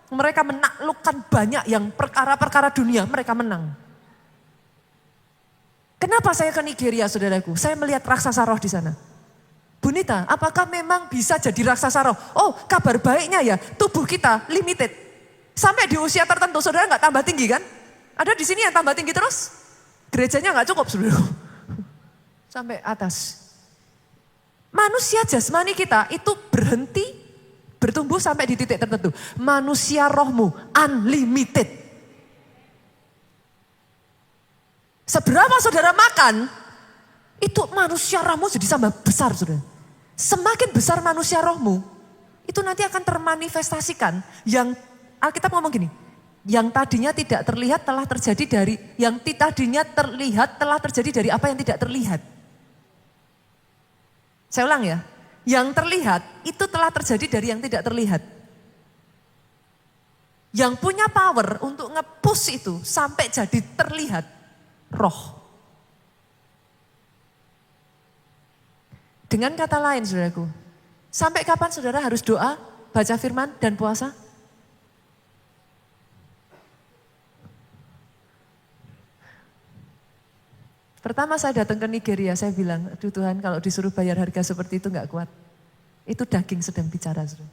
Mereka menaklukkan banyak yang perkara-perkara dunia, mereka menang. Kenapa saya ke Nigeria, saudaraku? Saya melihat raksasa roh di sana. Bunita, apakah memang bisa jadi raksasa roh? Oh, kabar baiknya ya, tubuh kita limited. Sampai di usia tertentu, saudara nggak tambah tinggi kan? Ada di sini yang tambah tinggi terus? Gerejanya nggak cukup, saudara. Sampai atas. Manusia jasmani kita itu berhenti bertumbuh sampai di titik tertentu. Manusia rohmu unlimited. Seberapa saudara makan, itu manusia rohmu jadi tambah besar, saudara. Semakin besar manusia rohmu, itu nanti akan termanifestasikan. Yang Alkitab ngomong gini, yang tadinya tidak terlihat telah terjadi dari, yang tadinya terlihat telah terjadi dari apa yang tidak terlihat. Saya ulang ya, yang terlihat itu telah terjadi dari yang tidak terlihat. Yang punya power untuk nge-push itu sampai jadi terlihat, roh. Dengan kata lain, saudaraku, sampai kapan saudara harus doa, baca firman, dan puasa? Pertama saya datang ke Nigeria, saya bilang, aduh Tuhan kalau disuruh bayar harga seperti itu gak kuat. Itu daging sedang bicara, saudara.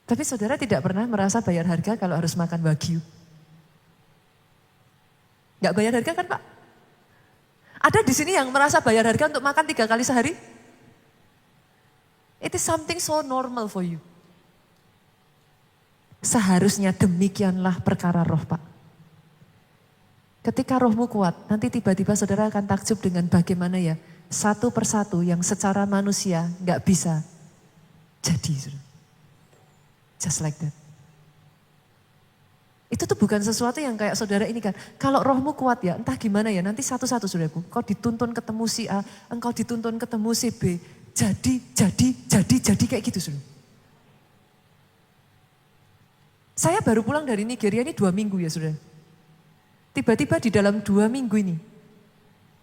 Tapi saudara tidak pernah merasa bayar harga kalau harus makan wagyu. Gak bayar harga kan Pak? Ada di sini yang merasa bayar harga untuk makan 3 kali sehari? It is something so normal for you. Seharusnya demikianlah perkara roh Pak. Ketika rohmu kuat, nanti tiba-tiba saudara akan takjub dengan bagaimana ya, satu persatu yang secara manusia gak bisa jadi. Just like that. Itu tuh bukan sesuatu yang kayak saudara ini kan. Kalau rohmu kuat ya, entah gimana ya, nanti satu-satu saudaraku. Kau dituntun ketemu si A, engkau dituntun ketemu si B. Jadi kayak gitu saudara. Saya baru pulang dari Nigeria ini 2 minggu ya saudara. Tiba-tiba di dalam 2 minggu ini,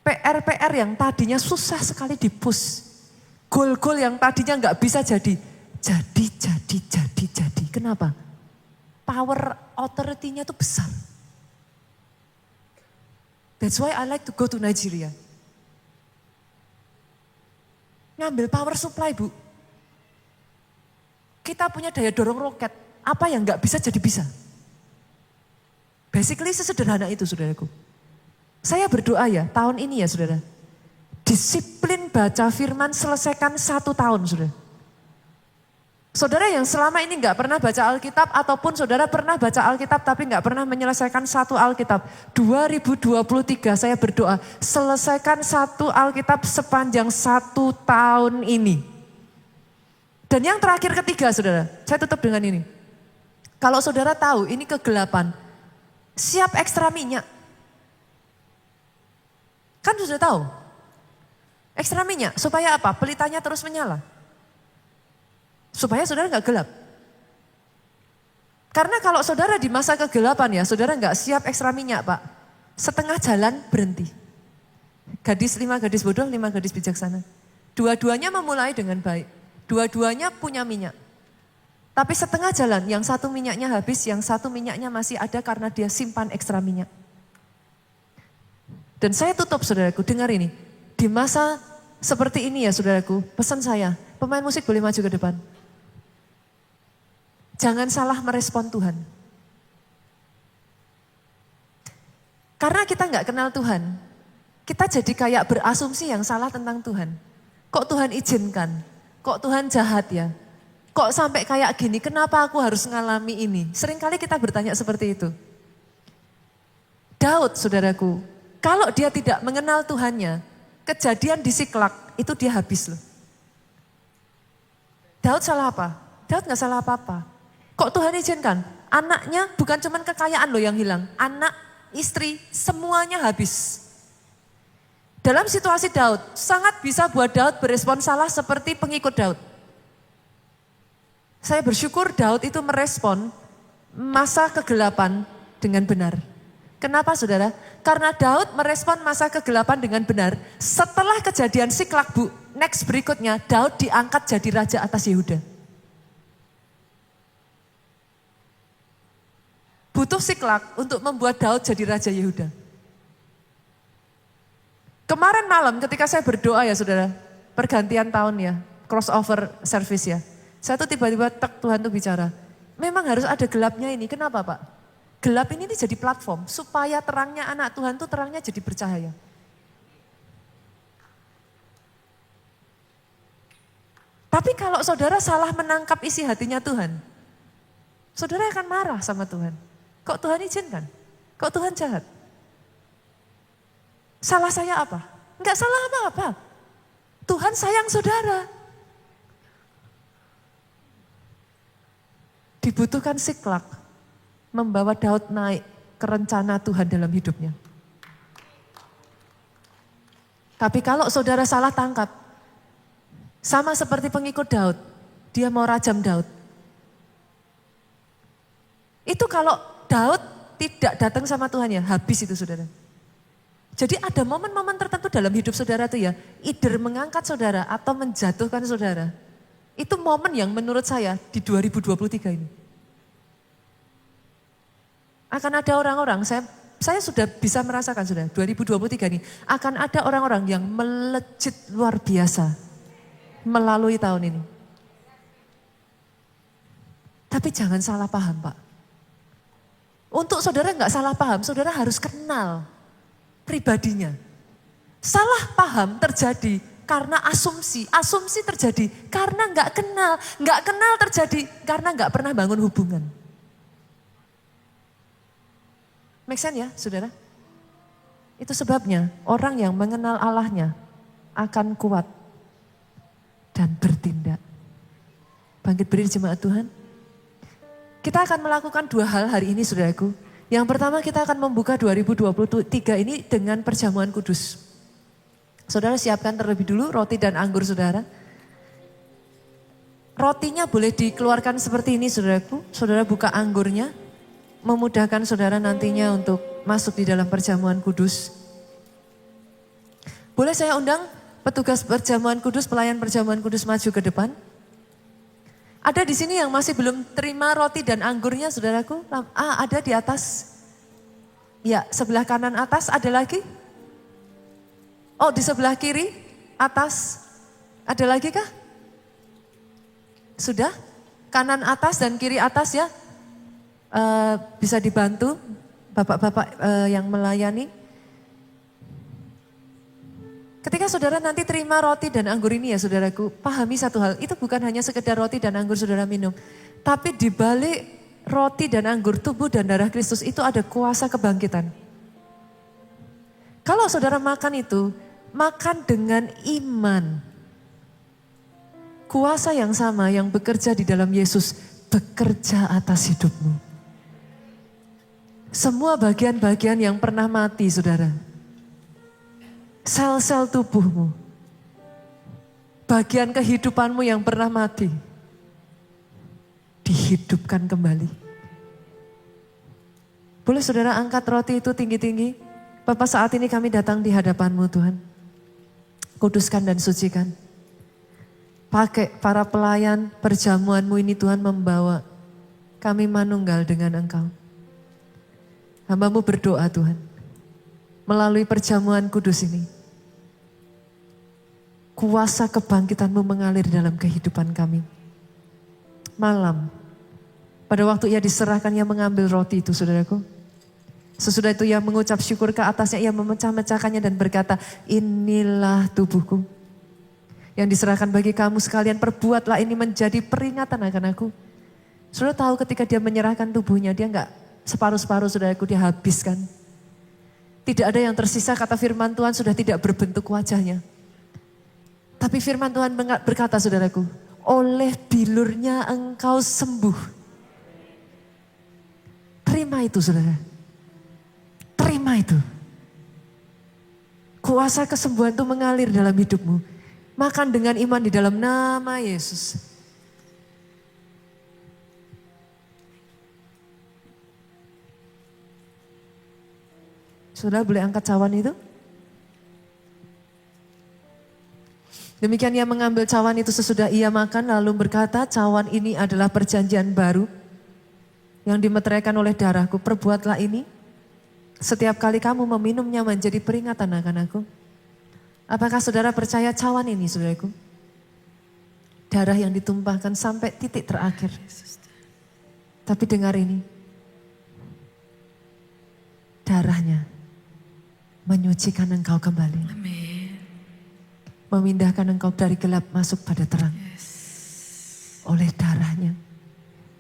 PR-PR yang tadinya susah sekali di-push. Goal-goal yang tadinya nggak bisa jadi. Kenapa? Power authority-nya itu besar. That's why I like to go to Nigeria. Ngambil power supply Bu. Kita punya daya dorong roket. Apa yang gak bisa jadi bisa. Basically sesederhana itu saudaraku. Saya berdoa ya tahun ini ya saudara. Disiplin baca firman selesaikan 1 tahun saudara. Saudara yang selama ini nggak pernah baca Alkitab ataupun saudara pernah baca Alkitab tapi nggak pernah menyelesaikan 1 Alkitab. 2023 saya berdoa selesaikan 1 Alkitab sepanjang 1 tahun ini. Dan yang terakhir ketiga saudara, saya tutup dengan ini. Kalau saudara tahu ini kegelapan, siap ekstra minyak. Kan sudah tahu, ekstra minyak supaya apa? Pelitanya terus menyala. Supaya saudara nggak gelap. Karena kalau saudara di masa kegelapan ya, saudara nggak siap ekstra minyak Pak. Setengah jalan berhenti. Gadis 5 gadis bodoh, 5 gadis bijaksana. Dua-duanya memulai dengan baik. Dua-duanya punya minyak. Tapi setengah jalan, yang satu minyaknya habis, yang satu minyaknya masih ada karena dia simpan ekstra minyak. Dan saya tutup saudaraku, dengar ini. Di masa seperti ini ya saudaraku, pesan saya, pemain musik boleh maju ke depan. Jangan salah merespon Tuhan. Karena kita nggak kenal Tuhan, kita jadi kayak berasumsi yang salah tentang Tuhan. Kok Tuhan izinkan? Kok Tuhan jahat ya? Kok sampai kayak gini, kenapa aku harus ngalami ini? Seringkali kita bertanya seperti itu. Daud saudaraku, kalau dia tidak mengenal Tuhannya, kejadian di Siklak itu dia habis loh. Daud salah apa? Daud nggak salah apa-apa. Kok Tuhan izinkan? Anaknya bukan cuma kekayaan loh yang hilang. Anak, istri, semuanya habis. Dalam situasi Daud, sangat bisa buat Daud berespon salah seperti pengikut Daud. Saya bersyukur Daud itu merespon masa kegelapan dengan benar. Kenapa saudara? Karena Daud merespon masa kegelapan dengan benar. Setelah kejadian Siklak next berikutnya Daud diangkat jadi raja atas Yehuda. Butuh Siklak untuk membuat Daud jadi raja Yehuda. Kemarin malam ketika saya berdoa ya saudara, pergantian tahun ya, crossover service ya. Saya tuh tiba-tiba Tuhan tuh bicara, memang harus ada gelapnya ini. Kenapa Pak? Gelap ini jadi platform supaya terangnya anak Tuhan tuh terangnya jadi bercahaya. Tapi kalau saudara salah menangkap isi hatinya Tuhan, saudara akan marah sama Tuhan. Kok Tuhan izinkan? Kok Tuhan jahat? Salah saya apa? Enggak salah apa-apa. Tuhan sayang saudara. Dibutuhkan Siklak membawa Daud naik ke rencana Tuhan dalam hidupnya. Tapi kalau saudara salah tangkap, sama seperti pengikut Daud, dia mau rajam Daud. Itu kalau Daud tidak datang sama Tuhan ya, habis itu saudara. Jadi ada momen-momen tertentu dalam hidup saudara tuh ya, either mengangkat saudara atau menjatuhkan saudara. Itu momen yang menurut saya di 2023 ini. Akan ada orang-orang, saya sudah bisa merasakan sudah 2023 ini, akan ada orang-orang yang melejit luar biasa melalui tahun ini. Tapi jangan salah paham Pak. Untuk saudara nggak salah paham, saudara harus kenal pribadinya. Salah paham terjadi karena asumsi, asumsi terjadi karena nggak kenal terjadi karena nggak pernah bangun hubungan. Make sense ya saudara? Itu sebabnya orang yang mengenal Allahnya akan kuat dan bertindak. Bangkit berdiri jemaat Tuhan. Kita akan melakukan dua hal hari ini saudaraku. Yang pertama kita akan membuka 2023 ini dengan perjamuan kudus. Saudara siapkan terlebih dulu roti dan anggur saudara. Rotinya boleh dikeluarkan seperti ini saudaraku. Saudara buka anggurnya. Memudahkan saudara nantinya untuk masuk di dalam perjamuan kudus. Boleh saya undang petugas perjamuan kudus, pelayan perjamuan kudus maju ke depan. Ada di sini yang masih belum terima roti dan anggurnya saudaraku? Ada di atas. Ya, sebelah kanan atas ada lagi? Oh, di sebelah kiri atas. Ada lagi kah? Sudah? Kanan atas dan kiri atas ya. Bisa dibantu bapak-bapak yang melayani. Ketika saudara nanti terima roti dan anggur ini ya saudaraku, pahami satu hal, itu bukan hanya sekedar roti dan anggur saudara minum. Tapi di balik roti dan anggur tubuh dan darah Kristus itu ada kuasa kebangkitan. Kalau saudara makan itu, makan dengan iman. Kuasa yang sama yang bekerja di dalam Yesus, bekerja atas hidupmu. Semua bagian-bagian yang pernah mati saudara. Sel-sel tubuhmu, bagian kehidupanmu yang pernah mati, dihidupkan kembali. Boleh saudara angkat roti itu tinggi-tinggi? Bapak saat ini kami datang di hadapan-Mu Tuhan. Kuduskan dan sucikan. Pakai para pelayan perjamuan-Mu ini Tuhan membawa kami manunggal dengan Engkau. Hamba-Mu berdoa Tuhan. Melalui perjamuan kudus ini. Kuasa kebangkitan-Mu mengalir dalam kehidupan kami. Malam, pada waktu ia diserahkan, ia mengambil roti itu saudaraku. Sesudah itu ia mengucap syukur ke atasnya, ia memecah-mecahkannya dan berkata, inilah tubuhku. Yang diserahkan bagi kamu sekalian, perbuatlah ini menjadi peringatan akan aku. Saudara tahu ketika dia menyerahkan tubuhnya, dia enggak separuh-separuh saudaraku, dia habiskan. Tidak ada yang tersisa, kata firman Tuhan sudah tidak berbentuk wajahnya. Tapi firman Tuhan berkata saudaraku, oleh bilurnya engkau sembuh. Terima itu saudara. Terima itu. Kuasa kesembuhan itu mengalir dalam hidupmu. Makan dengan iman di dalam nama Yesus. Saudara boleh angkat cawan itu? Demikian ia mengambil cawan itu sesudah ia makan lalu berkata, cawan ini adalah perjanjian baru yang dimeteraikan oleh darahku. Perbuatlah ini setiap kali kamu meminumnya menjadi peringatan akan aku. Apakah saudara percaya cawan ini saudaraku? Darah yang ditumpahkan sampai titik terakhir. Tapi dengar ini. Darahnya menyucikan engkau kembali. Amin. Memindahkan engkau dari gelap masuk pada terang. Oleh darahnya.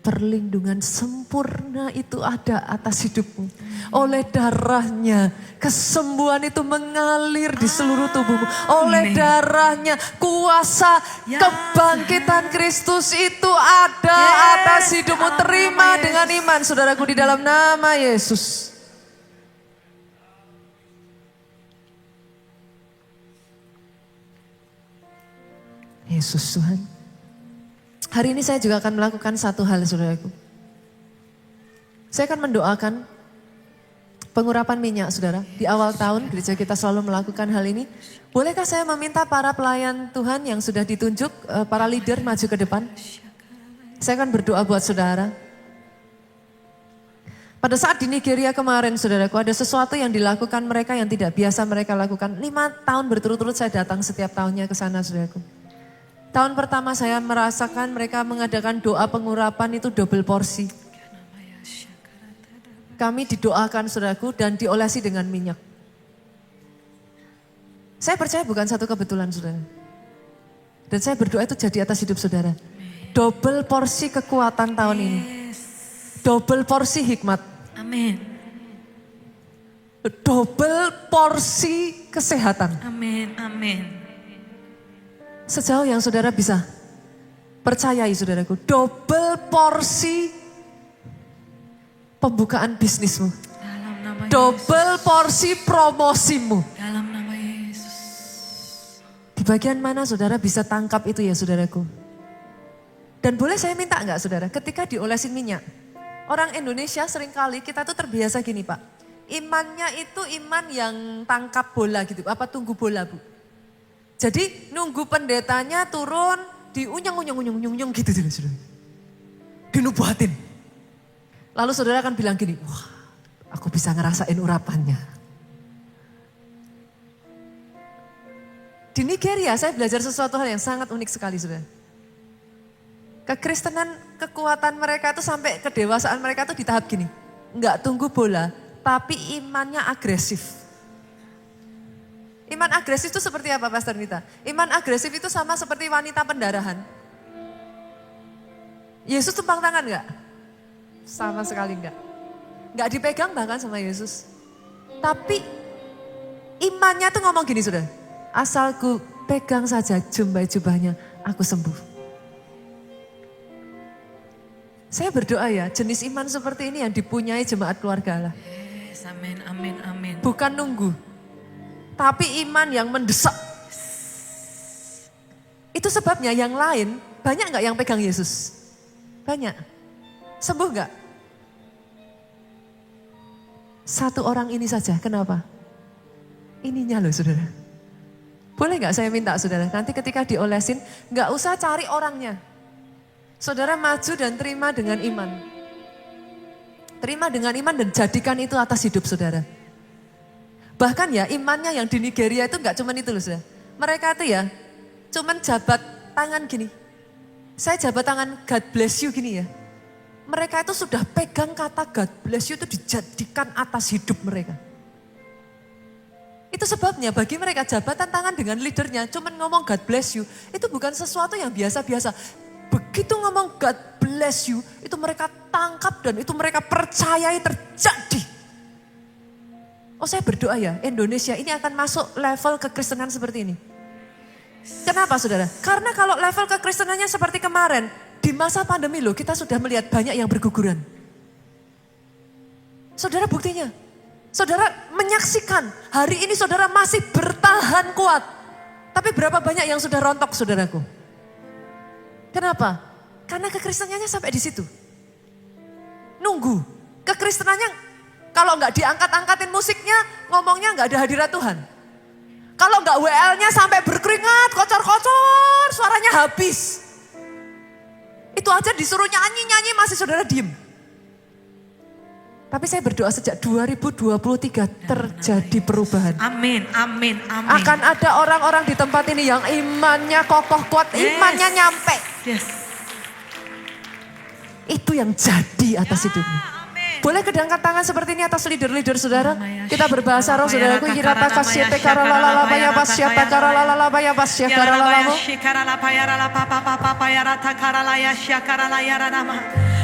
Perlindungan sempurna itu ada atas hidupmu. Oleh darahnya kesembuhan itu mengalir di seluruh tubuhmu. Oleh darahnya kuasa kebangkitan Kristus itu ada atas hidupmu. Terima dengan iman saudaraku di dalam nama Yesus. Yesus Tuhan. Hari ini saya juga akan melakukan satu hal saudaraku. Saya akan mendoakan pengurapan minyak saudara. Di awal tahun gereja kita selalu melakukan hal ini. Bolehkah saya meminta para pelayan Tuhan yang sudah ditunjuk, para leader maju ke depan? Saya akan berdoa buat saudara. Pada saat di Nigeria kemarin saudaraku ada sesuatu yang dilakukan mereka yang tidak biasa mereka lakukan. 5 tahun berturut-turut saya datang setiap tahunnya ke sana saudaraku. Tahun pertama saya merasakan mereka mengadakan doa pengurapan itu double porsi. Kami didoakan saudaraku dan diolesi dengan minyak. Saya percaya bukan satu kebetulan saudara. Dan saya berdoa itu jadi atas hidup saudara. Double porsi kekuatan tahun ini. Double porsi hikmat. Amin. Double porsi kesehatan. Amin. Amin. Sejauh yang saudara bisa percayai saudaraku, double porsi pembukaan bisnismu. Dalam nama Double porsi promosimu. Dalam nama Yesus. Di bagian mana saudara bisa tangkap itu ya saudaraku. Dan boleh saya minta enggak saudara, ketika diolesin minyak. Orang Indonesia seringkali kita tuh terbiasa gini Pak. Imannya itu iman yang tangkap bola gitu, apa tunggu bola Bu. Jadi nunggu pendetanya turun, diunyeng-unyeng gitu saudara. Dinubuatin. Lalu saudara akan bilang gini, wah aku bisa ngerasain urapannya. Di Nigeria saya belajar sesuatu hal yang sangat unik sekali saudara. Kekristenan, kekuatan mereka itu sampai kedewasaan mereka itu di tahap gini. Enggak tunggu bola, tapi imannya agresif. Iman agresif itu seperti apa Pastor Nita? Iman agresif itu sama seperti wanita pendarahan. Yesus tumpang tangan enggak? Sama sekali enggak. Enggak dipegang bahkan sama Yesus. Tapi imannya tuh ngomong gini sudah. Asal ku pegang saja jubahnya, aku sembuh. Saya berdoa ya, jenis iman seperti ini yang dipunyai jemaat keluarga Allah. Yes, amin, amin, amin. Bukan nunggu. Tapi iman yang mendesak. Itu sebabnya yang lain, banyak gak yang pegang Yesus? Banyak. Sembuh gak? Satu orang ini saja, kenapa? Ininya loh saudara. Boleh gak saya minta saudara, nanti ketika diolesin, gak usah cari orangnya. Saudara maju dan terima dengan iman. Terima dengan iman dan jadikan itu atas hidup saudara. Bahkan ya imannya yang di Nigeria itu gak cuman itu loh saudara. Mereka itu ya cuman jabat tangan gini. Saya jabat tangan God bless you gini ya. Mereka itu sudah pegang kata God bless you itu dijadikan atas hidup mereka. Itu sebabnya bagi mereka jabatan tangan dengan leadernya cuman ngomong God bless you. Itu bukan sesuatu yang biasa-biasa. Begitu ngomong God bless you itu mereka tangkap dan itu mereka percayai terjadi. Oh saya berdoa ya, Indonesia ini akan masuk level kekristenan seperti ini. Kenapa saudara? Karena kalau level kekristenannya seperti kemarin, di masa pandemi loh kita sudah melihat banyak yang berguguran. Saudara buktinya. Saudara menyaksikan hari ini saudara masih bertahan kuat. Tapi berapa banyak yang sudah rontok saudaraku? Kenapa? Karena kekristenannya sampai di situ. Nunggu. Kekristenannya kalau nggak diangkat-angkatin musiknya, ngomongnya nggak ada hadirat Tuhan. Kalau nggak WL-nya sampai berkeringat, kocor-kocor, suaranya habis. Itu aja disuruh nyanyi-nyanyi masih saudara diem. Tapi saya berdoa sejak 2023 terjadi perubahan. Amin, amin, amin. Akan ada orang-orang di tempat ini yang imannya kokoh kuat, imannya nyampe. Yes. Itu yang jadi atas hidupmu. Amin. Boleh kedangkan tangan seperti ini atas leader-leader saudara. Kita berbahasa roh saudaraku. Kirata kasyete karalala baya pasyata karalala baya pasya karalalamu.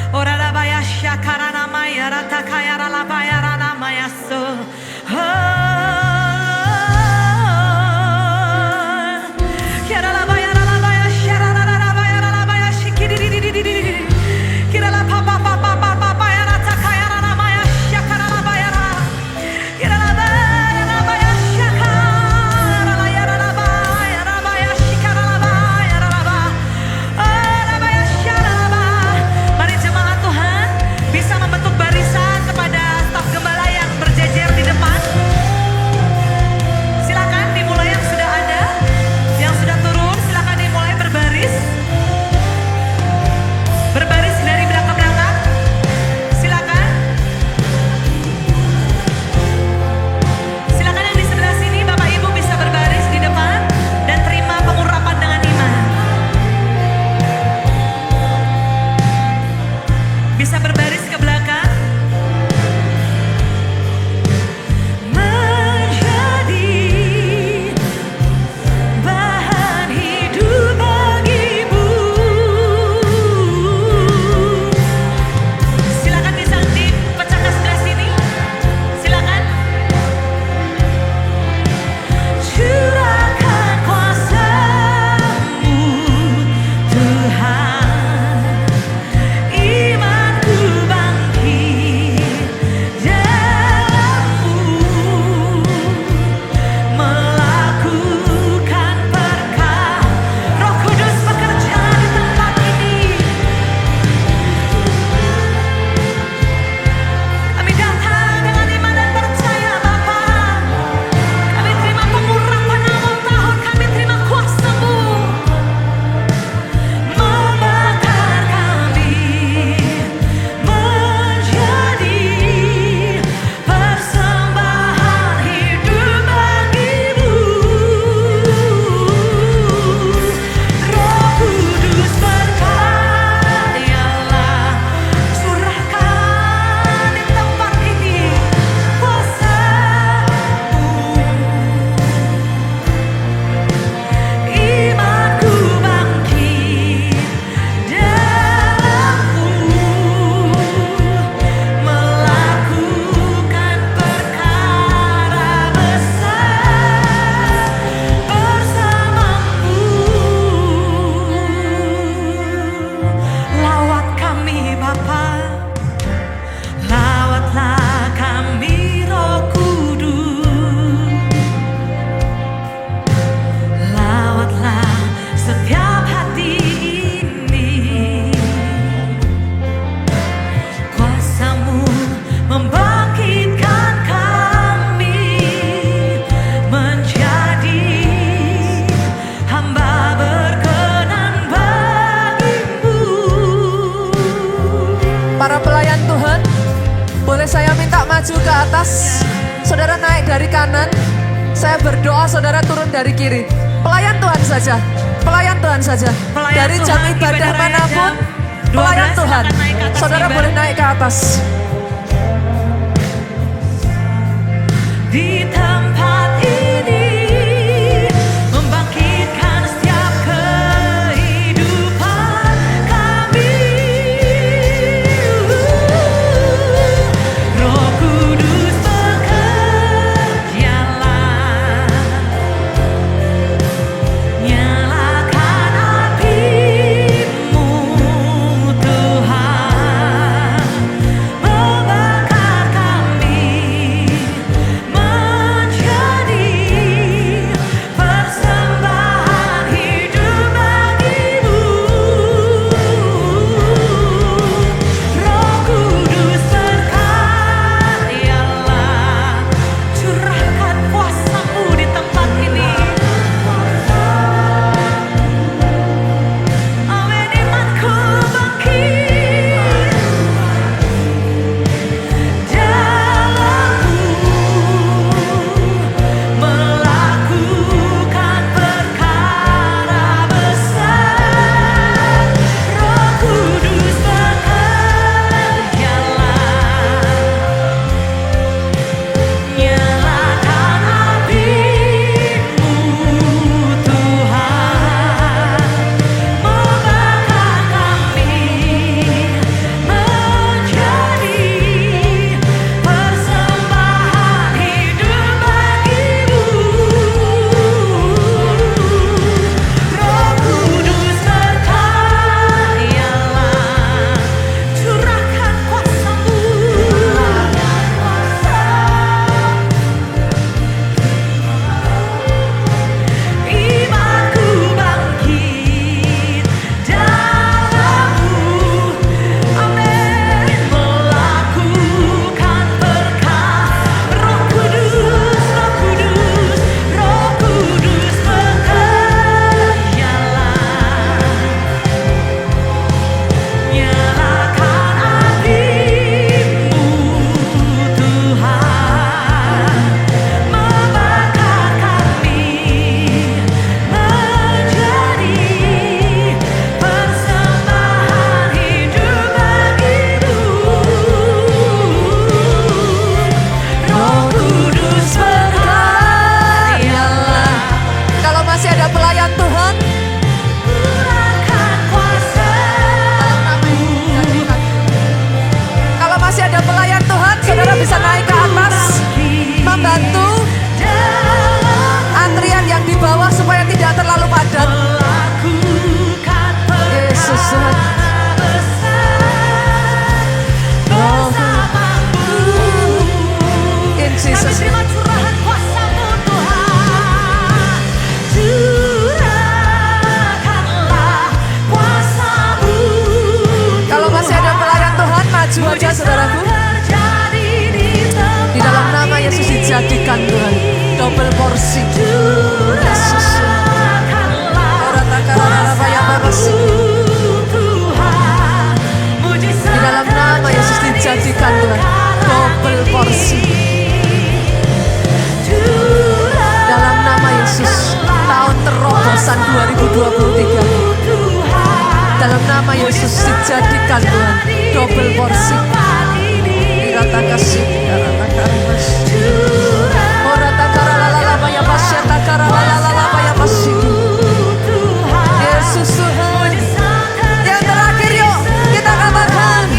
Ora baya shakarana maya rata kaya la baya rana maya so. Kira la baya shara la baya shikiri. Kira la papa baya rata kaya la maya shakara la baya ra. Kira la baya shakara la yara la baya shikara la baya ra ba. La baya shara la ba. Mari jemaat Tuhan bisa membentuk barisan kepada staf gembala yang berjejer di depan. Silakan dimulai yang sudah ada, yang sudah turun silakan dimulai berbaris. Berbaris dari belakang belakang. Silakan. Silakan yang di sebelah sini Bapak Ibu bisa berbaris di depan dan terima pengurapan dengan iman. Bisa berbaris ke belakang. Menjadi bahan hidup bagimu. Silakan bisa dipecah ke sebelah sini. Silakan. Curahkan kuasa-Mu Tuhan. Imanku bangkit dalam-Mu, melakukan berkat. Roh Kudus bekerja di tempat ini. Kami datang dengan iman dan percaya Bapa. Kami terima pengurapan awal tahun, kami terima kuasa-Mu. Membakar kami menjadi persembahan hidup bagi-Mu. Roh Kudus berkaryalah, curahkan di tempat ini kuasa-Mu. Imanku bangkit dalam-Mu, melakukan perkara besar bersama-Mu. Lawat kami Bapa, lawatlah kami Roh Kudus. Lawatlah setiap hati ini. Kuasa-Mu membangkitkan kami menjadi hamba berkenan bagi-Mu. Para pelayan Tuhan, boleh saya minta maju ke atas. Saudara naik dari kanan, saya berdoa saudara turun dari kiri. Pelayan Tuhan saja, pelayan Tuhan saja. Pelayan Dari jam Tuhan, ibadah ibadah raya manapun, jam 12, pelayan Tuhan. silakan naik ke atas Saudara mimbar. boleh naik ke atas. Di tempat ini membangkitkan setiap kehidupan kami. Roh Kudus bekerjalah, nyalakan api-Mu Tuhan, membakar kami double porsi. Yesus. Orang takarala ya babasi. Di dalam nama Yesus dijadikan Tuhan double porsi. Dalam nama Yesus tahun terobosan 2023. Dalam nama Yesus dijadikan Tuhan double porsi. Rata kasih, rata karamas. Rata karala ya masya takarala ya masih. Yesus Tuhan. Yang terakhir yuk kita katakan.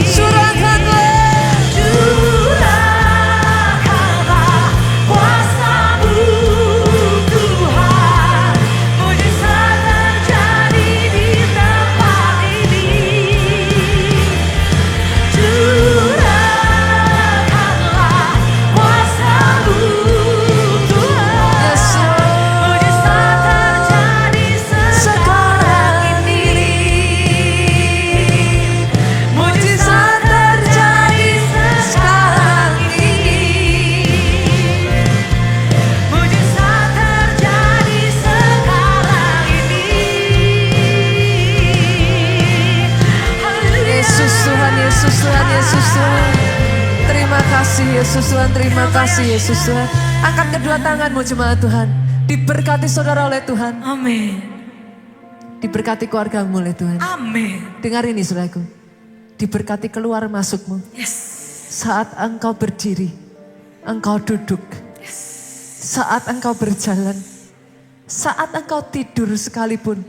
Surahkanlah. Curahkanlah kuasa-Mu Tuhan. Mujizat terjadi di tempat ini. Curahkanlah kuasa-Mu Tuhan. Mujizat terjadi sekarang ini. Mujizat terjadi sekarang ini. Mujizat terjadi sekarang ini. Haleluya. Yesus Tuhan, Yesus Tuhan, Yesus Tuhan. Terima kasih Yesus Tuhan, terima kasih Yesus Tuhan. Angkat kedua tanganmu jemaat Tuhan. Diberkati saudara oleh Tuhan. Amin. Diberkati keluargamu oleh Tuhan. Amin. Dengar ini saudaraku. Diberkati keluar masukmu. Yes. Saat engkau berdiri, engkau duduk. Saat engkau berjalan. Saat engkau tidur sekalipun.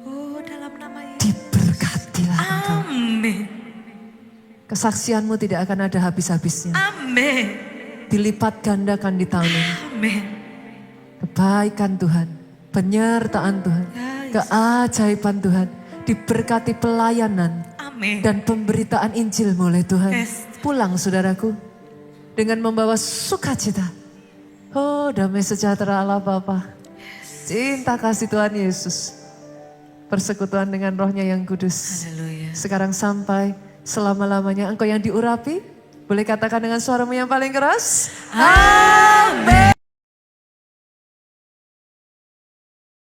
Oh, dalam nama Yesus. Diberkatilah engkau. Amin. Kesaksianmu tidak akan ada habis-habisnya. Amin. Dilipat gandakan di tahun ini. Amin. Kebaikan Tuhan, penyertaan Tuhan, keajaiban Tuhan, diberkati pelayanan Amin. dan pemberitaan Injil oleh Tuhan. Yes. Pulang saudaraku, dengan membawa sukacita. Oh, damai sejahtera Allah Bapa, cinta kasih Tuhan Yesus, persekutuan dengan rohnya yang kudus. Haleluya. Sekarang sampai selama-lamanya engkau yang diurapi, boleh katakan dengan suaramu yang paling keras. Amin.